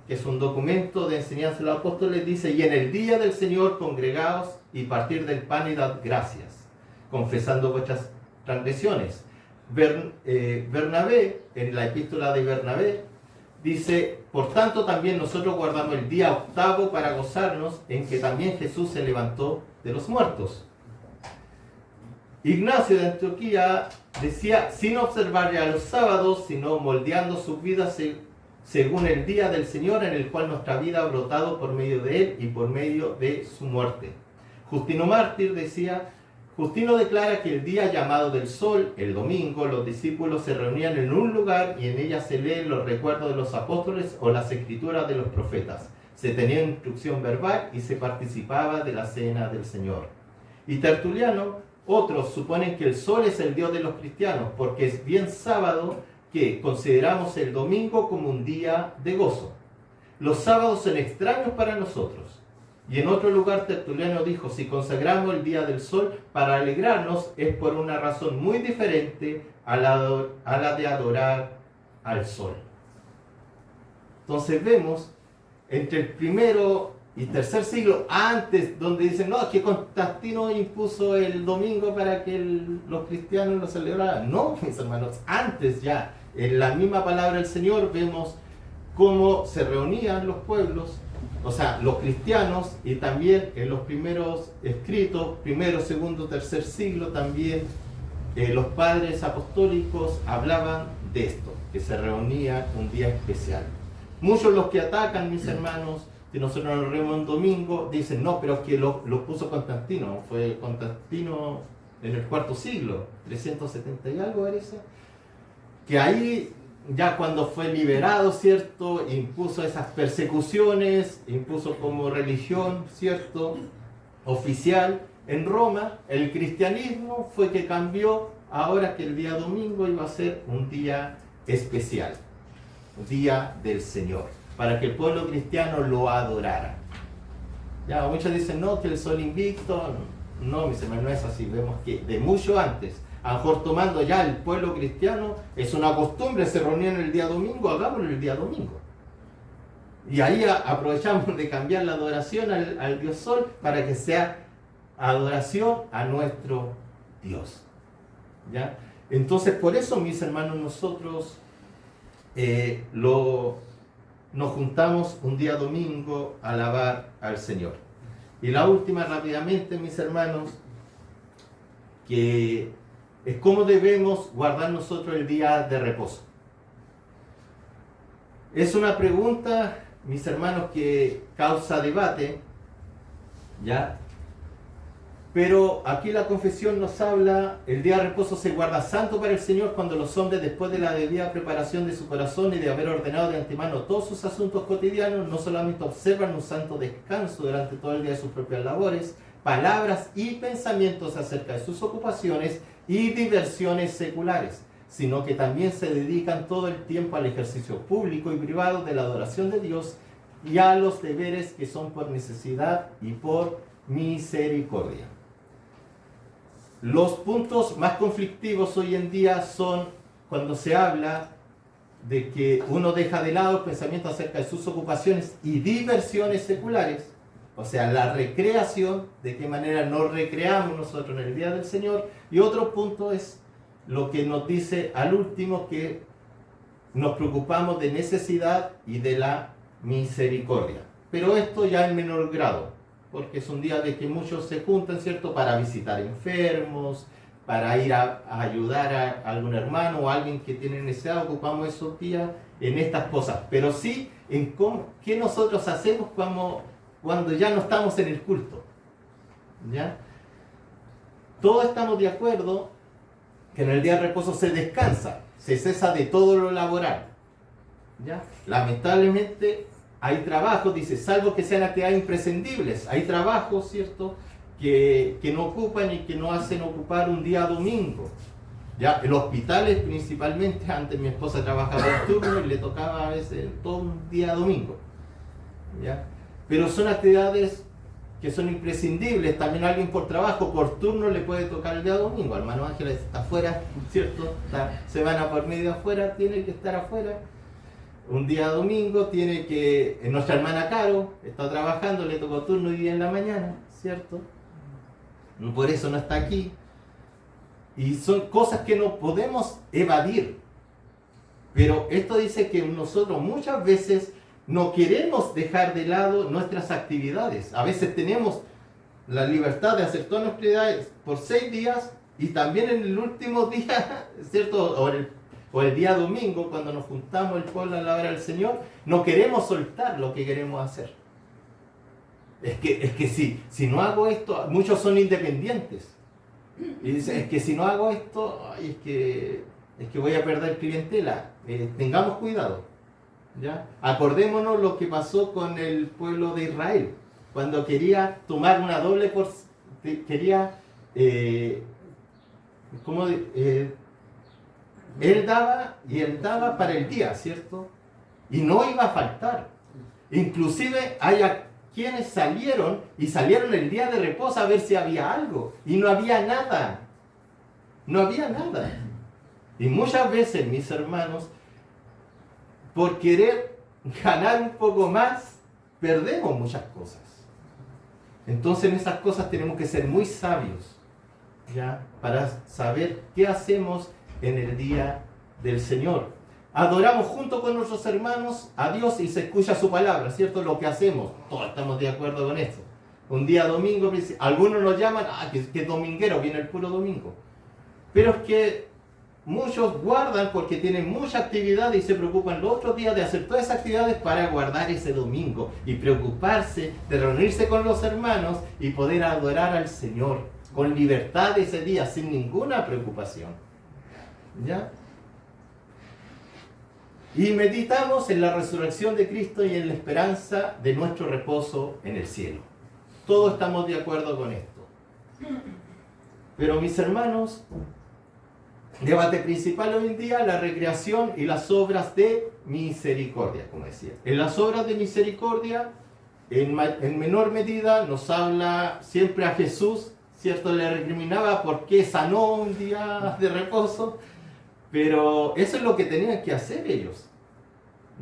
que es un documento de enseñanza de los apóstoles, dice: y en el día del Señor congregaos y partir del pan y dad gracias, confesando vuestras transgresiones. Bernabé, en la epístola de Bernabé, dice: por tanto también nosotros guardamos el día octavo para gozarnos, en que también Jesús se levantó de los muertos. Ignacio de Antioquía decía: sin observar ya los sábados, sino moldeando sus vidas según el día del Señor, en el cual nuestra vida ha brotado por medio de él y por medio de su muerte. Justino Mártir decía: Justino declara que el día llamado del sol, el domingo, los discípulos se reunían en un lugar y en ella se leen los recuerdos de los apóstoles o las escrituras de los profetas. Se tenía instrucción verbal y se participaba de la cena del Señor. Y Tertuliano, otros suponen que el sol es el Dios de los cristianos, porque es bien sábado que consideramos el domingo como un día de gozo. Los sábados son extraños para nosotros. Y en otro lugar Tertuliano dijo: si consagramos el día del sol para alegrarnos, es por una razón muy diferente a la de adorar al sol. Entonces vemos, entre el primero y tercer siglo, antes, donde dicen: no, es que Constantino impuso el domingo para que los cristianos lo celebraran. No, mis hermanos, antes ya, en la misma palabra del Señor, vemos cómo se reunían los pueblos, o sea, los cristianos, y también en los primeros escritos, primero, segundo, tercer siglo, también los padres apostólicos hablaban de esto, que se reunía un día especial. Muchos los que atacan, mis hermanos, que nosotros nos reunimos un domingo, dicen: no, pero es que lo puso Constantino, fue Constantino en el cuarto siglo, 370 y algo parece, que ahí ya cuando fue liberado, ¿cierto?, impuso esas persecuciones, impuso como religión, ¿cierto?, oficial en Roma. El cristianismo fue que cambió ahora que el día domingo iba a ser un día especial, día del Señor, para que el pueblo cristiano lo adorara. Ya, muchos dicen: no, que el sol invicto. No, mis hermanos, no es así. Vemos que de mucho antes, a lo mejor tomando ya el pueblo cristiano, es una costumbre, se reunían el día domingo, hagámoslo el día domingo. Y ahí aprovechamos de cambiar la adoración al Dios Sol para que sea adoración a nuestro Dios. ¿Ya? Entonces, por eso, mis hermanos, nosotros nos juntamos un día domingo a alabar al Señor. Y la última, rápidamente, mis hermanos, que es cómo debemos guardar nosotros el día de reposo. Es una pregunta, mis hermanos, que causa debate, ¿ya? Pero aquí la confesión nos habla, el día de reposo se guarda santo para el Señor cuando los hombres, después de la debida preparación de su corazón y de haber ordenado de antemano todos sus asuntos cotidianos, no solamente observan un santo descanso durante todo el día de sus propias labores, palabras y pensamientos acerca de sus ocupaciones y diversiones seculares, sino que también se dedican todo el tiempo al ejercicio público y privado de la adoración de Dios y a los deberes que son por necesidad y por misericordia. Los puntos más conflictivos hoy en día son cuando se habla de que uno deja de lado el pensamiento acerca de sus ocupaciones y diversiones seculares, o sea, la recreación, de qué manera nos recreamos nosotros en el día del Señor. Y otro punto es lo que nos dice al último, que nos preocupamos de necesidad y de la misericordia. Pero esto ya en menor grado, porque es un día de que muchos se juntan, ¿cierto?, para visitar enfermos, para ir a ayudar a algún hermano o a alguien que tiene necesidad. Ocupamos esos días en estas cosas, pero sí en qué nosotros hacemos cuando ya no estamos en el culto, ¿ya? Todos estamos de acuerdo que en el día de reposo se descansa, se cesa de todo lo laboral, ¿ya? Lamentablemente hay trabajos, dice, salvo que sean actividades imprescindibles. Hay trabajos, ¿cierto?, que no ocupan y que no hacen ocupar un día domingo. ¿Ya? En los hospitales principalmente, antes mi esposa trabajaba en turno y le tocaba a veces todo un día domingo. ¿Ya? Pero son actividades que son imprescindibles. También alguien por trabajo, por turno, le puede tocar el día domingo. Hermano Ángel está afuera, ¿cierto? Se van a por medio afuera, tiene que estar afuera. Un día domingo tiene que, nuestra hermana Caro está trabajando, le tocó turno hoy día en la mañana, ¿cierto? Por eso no está aquí. Y son cosas que no podemos evadir. Pero esto dice que nosotros muchas veces no queremos dejar de lado nuestras actividades. A veces tenemos la libertad de hacer todas nuestras actividades por 6 días y también en el último día, ¿cierto? O el día domingo, cuando nos juntamos el pueblo a la hora del Señor, no queremos soltar lo que queremos hacer. Es que si no hago esto, muchos son independientes. Y dicen, es que si no hago esto, es que voy a perder clientela. Tengamos cuidado, ¿ya? Acordémonos lo que pasó con el pueblo de Israel. Cuando quería tomar una doble porción, quería... Él daba para el día, ¿cierto? Y no iba a faltar. Inclusive hay quienes salieron el día de reposo a ver si había algo. Y no había nada. No había nada. Y muchas veces, mis hermanos, por querer ganar un poco más, perdemos muchas cosas. Entonces en esas cosas tenemos que ser muy sabios, ¿ya? Para saber qué hacemos en el día del Señor. Adoramos junto con nuestros hermanos a Dios y se escucha su palabra, ¿cierto? Lo que hacemos, todos estamos de acuerdo con esto. Un día domingo, algunos nos llaman, que dominguero, viene el puro domingo. Pero es que muchos guardan porque tienen mucha actividad y se preocupan los otros días de hacer todas esas actividades para guardar ese domingo y preocuparse de reunirse con los hermanos y poder adorar al Señor con libertad ese día, sin ninguna preocupación. ¿Ya? Y meditamos en la resurrección de Cristo y en la esperanza de nuestro reposo en el cielo. Todos estamos de acuerdo con esto. Pero mis hermanos, debate principal hoy en día, la recreación y las obras de misericordia, como decía. En las obras de misericordia, en menor medida, nos habla siempre a Jesús, ¿cierto? Le recriminaba por qué sanó un día de reposo. Pero eso es lo que tenían que hacer ellos,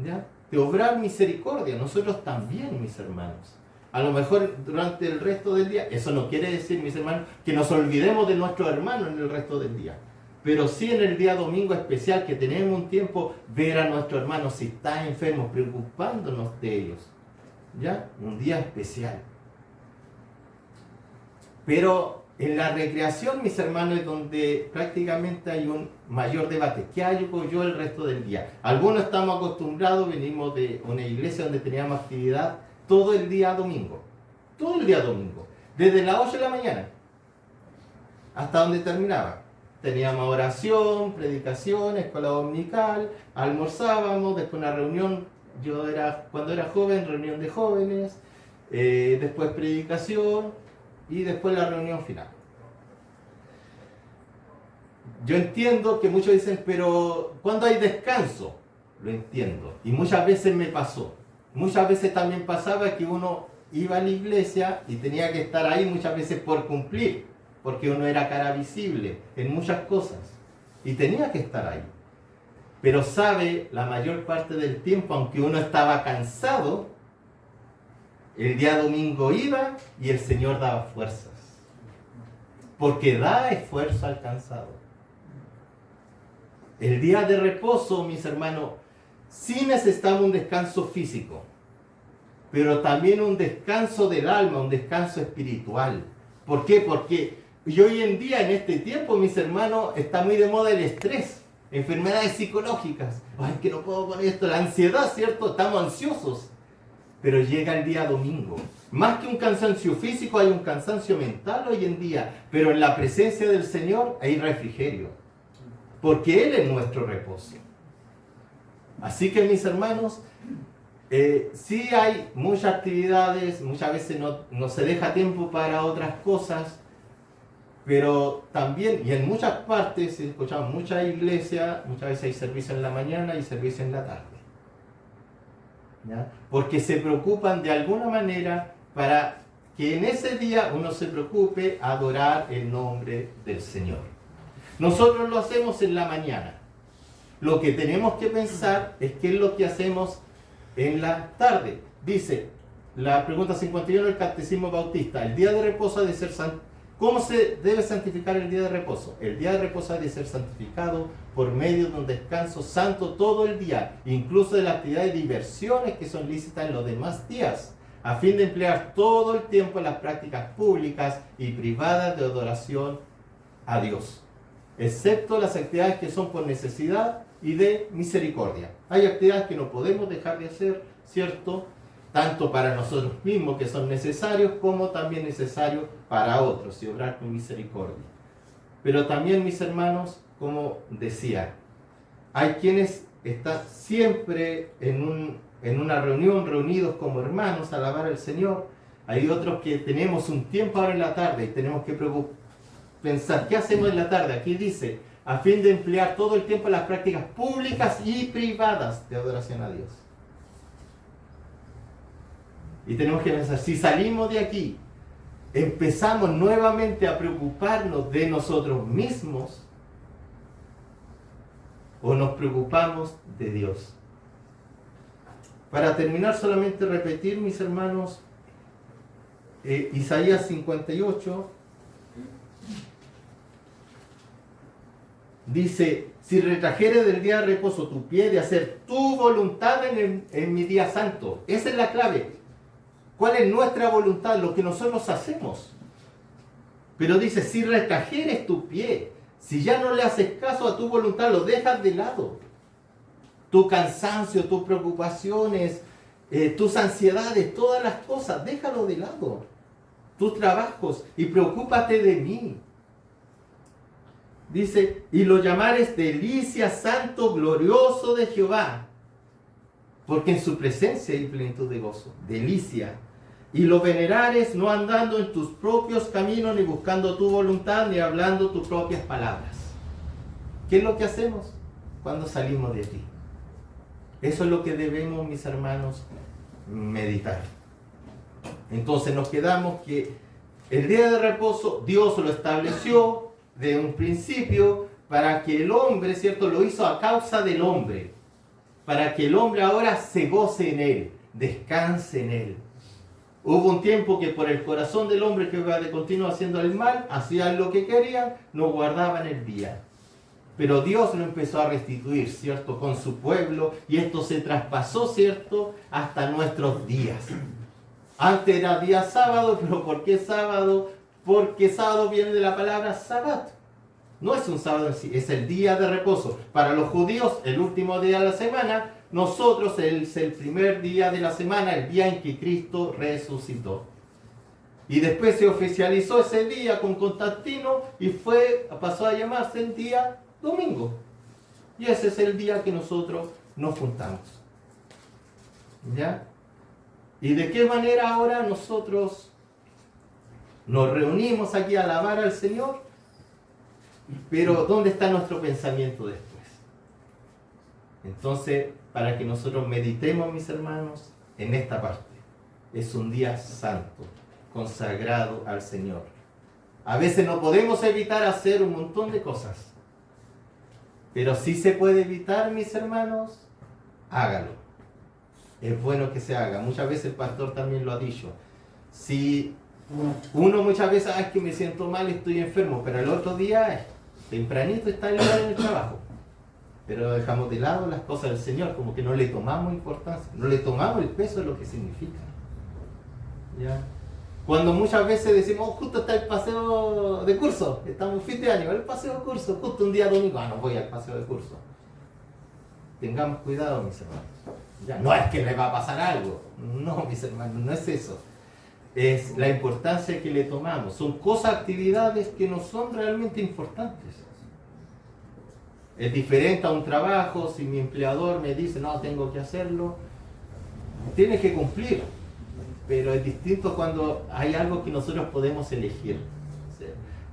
¿ya? De obrar misericordia. Nosotros también, mis hermanos. A lo mejor durante el resto del día, eso no quiere decir, mis hermanos, que nos olvidemos de nuestros hermanos en el resto del día. Pero sí en el día domingo especial, que tenemos un tiempo, ver a nuestros hermanos si están enfermos, preocupándonos de ellos, ¿ya? Un día especial. Pero en la recreación, mis hermanos, es donde prácticamente hay un mayor debate. ¿Qué hago yo el resto del día? Algunos estamos acostumbrados, venimos de una iglesia donde teníamos actividad todo el día domingo. Todo el día domingo. Desde las 8 de la mañana. hasta donde terminaba. Teníamos oración, predicación, escuela dominical, almorzábamos, después una reunión, cuando era joven, reunión de jóvenes, después predicación y después la reunión final. Yo entiendo que muchos dicen, pero ¿cuándo hay descanso? Lo entiendo. Y muchas veces me pasó. Muchas veces también pasaba que uno iba a la iglesia y tenía que estar ahí muchas veces por cumplir, porque uno era cara visible en muchas cosas y tenía que estar ahí. Pero sabe, la mayor parte del tiempo, aunque uno estaba cansado, el día domingo iba y el Señor daba fuerzas. Porque da esfuerzo al cansado. El día de reposo, mis hermanos, sí necesitamos un descanso físico, pero también un descanso del alma, un descanso espiritual. ¿Por qué? Porque hoy en día, en este tiempo, mis hermanos, está muy de moda el estrés, enfermedades psicológicas. Ay, que no puedo con esto, la ansiedad, ¿cierto? Estamos ansiosos. Pero llega el día domingo. Más que un cansancio físico, hay un cansancio mental hoy en día. Pero en la presencia del Señor hay refrigerio. Porque Él es nuestro reposo. Así que, mis hermanos, sí hay muchas actividades, muchas veces no se deja tiempo para otras cosas, pero también, y en muchas partes, si escuchamos muchas iglesias, muchas veces hay servicio en la mañana y servicio en la tarde. ¿Ya? Porque se preocupan de alguna manera para que en ese día uno se preocupe a adorar el nombre del Señor. Nosotros lo hacemos en la mañana. Lo que tenemos que pensar es qué es lo que hacemos en la tarde. Dice la pregunta 51 del Catecismo Bautista: el día de reposo ha de ser santificado. ¿Cómo se debe santificar el día de reposo? El día de reposo ha de ser santificado por medio de un descanso santo todo el día, incluso de las actividades y diversiones que son lícitas en los demás días, a fin de emplear todo el tiempo en las prácticas públicas y privadas de adoración a Dios, excepto las actividades que son por necesidad y de misericordia. Hay actividades que no podemos dejar de hacer, ¿cierto? Tanto para nosotros mismos, que son necesarios, como también necesarios para otros, y obrar con misericordia. Pero también, mis hermanos, como decía, hay quienes están siempre en una reunión, reunidos como hermanos, a alabar al Señor. Hay otros que tenemos un tiempo ahora en la tarde y tenemos que pensar, ¿qué hacemos en la tarde? Aquí dice, a fin de emplear todo el tiempo en las prácticas públicas y privadas de adoración a Dios. Y tenemos que pensar, si salimos de aquí, empezamos nuevamente a preocuparnos de nosotros mismos, o nos preocupamos de Dios. Para terminar, solamente repetir, mis hermanos, Isaías 58, dice, si retrajere del día de reposo tu pie de hacer tu voluntad en mi día santo. Esa es la clave. ¿Cuál es nuestra voluntad? Lo que nosotros hacemos. Pero dice, si retrajeres tu pie, si ya no le haces caso a tu voluntad, lo dejas de lado. Tu cansancio, tus preocupaciones, tus ansiedades, todas las cosas, déjalo de lado. Tus trabajos, y preocúpate de mí. Dice, y lo llamares delicia, santo, glorioso de Jehová, porque en su presencia hay plenitud de gozo. Delicia. Y lo venerares no andando en tus propios caminos, ni buscando tu voluntad, ni hablando tus propias palabras. ¿Qué es lo que hacemos cuando salimos de aquí? Eso es lo que debemos, mis hermanos, meditar. Entonces nos quedamos que el día de reposo Dios lo estableció de un principio para que el hombre, ¿cierto? Lo hizo a causa del hombre, para que el hombre ahora se goce en él, descanse en él. Hubo un tiempo que por el corazón del hombre que iba de continuo haciendo el mal, hacían lo que querían, no guardaban el día. Pero Dios lo empezó a restituir, ¿cierto? Con su pueblo, y esto se traspasó, ¿cierto? Hasta nuestros días. Antes era día sábado, pero ¿por qué sábado? Porque sábado viene de la palabra sabat. No es un sábado en sí, es el día de reposo. Para los judíos, el último día de la semana. Nosotros es el primer día de la semana, el día en que Cristo resucitó. Y después se oficializó ese día con Constantino y pasó a llamarse el día domingo. Y ese es el día que nosotros nos juntamos. ¿Ya? ¿Y de qué manera ahora nosotros nos reunimos aquí a alabar al Señor? Pero ¿dónde está nuestro pensamiento después? Entonces, para que nosotros meditemos, mis hermanos, en esta parte. Es un día santo, consagrado al Señor. A veces no podemos evitar hacer un montón de cosas. Pero si se puede evitar, mis hermanos, hágalo. Es bueno que se haga. Muchas veces el pastor también lo ha dicho. Si uno muchas veces, es que me siento mal, estoy enfermo, pero el otro día, tempranito, está en el trabajo. Pero dejamos de lado las cosas del Señor, como que no le tomamos importancia, no le tomamos el peso de lo que significa. ¿Ya? Cuando muchas veces decimos, justo está el paseo de curso, estamos fin de año, el paseo de curso, justo un día domingo, no voy al paseo de curso. Tengamos cuidado, mis hermanos. Ya, no es que le va a pasar algo, no, mis hermanos, no es eso. Es la importancia que le tomamos. Son cosas, actividades que no son realmente importantes. Es diferente a un trabajo. Si mi empleador me dice, no, tengo que hacerlo, tienes que cumplir. Pero es distinto cuando hay algo que nosotros podemos elegir.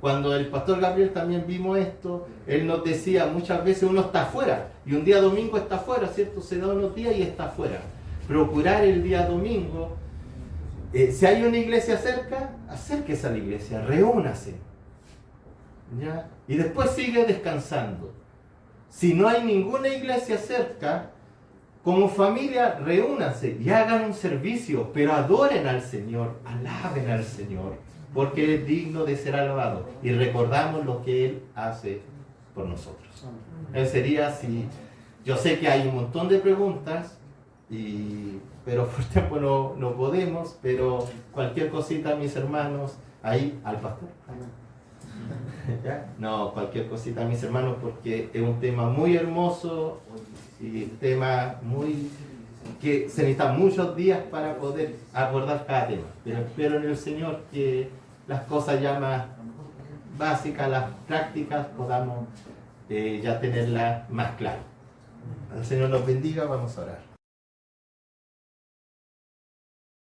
Cuando el pastor Gabriel también vimos esto, él nos decía, muchas veces uno está afuera, y un día domingo está afuera, ¿cierto? Se da unos días y está afuera. Procurar el día domingo, si hay una iglesia cerca, acérquese a la iglesia, reúnase. ¿Ya? Y después sigue descansando. Si no hay ninguna iglesia cerca, como familia, reúnanse y hagan un servicio, pero adoren al Señor, alaben al Señor, porque Él es digno de ser alabado. Y recordamos lo que Él hace por nosotros. Él sería si... Yo sé que hay un montón de preguntas, pero por tiempo no podemos, pero cualquier cosita, mis hermanos, ahí al pastor. ¿Ya? No, cualquier cosita, mis hermanos, porque es un tema muy hermoso y un tema muy que se necesitan muchos días para poder abordar cada tema. Pero espero en el Señor que las cosas ya más básicas, las prácticas, podamos ya tenerlas más claras. El Señor nos bendiga, vamos a orar.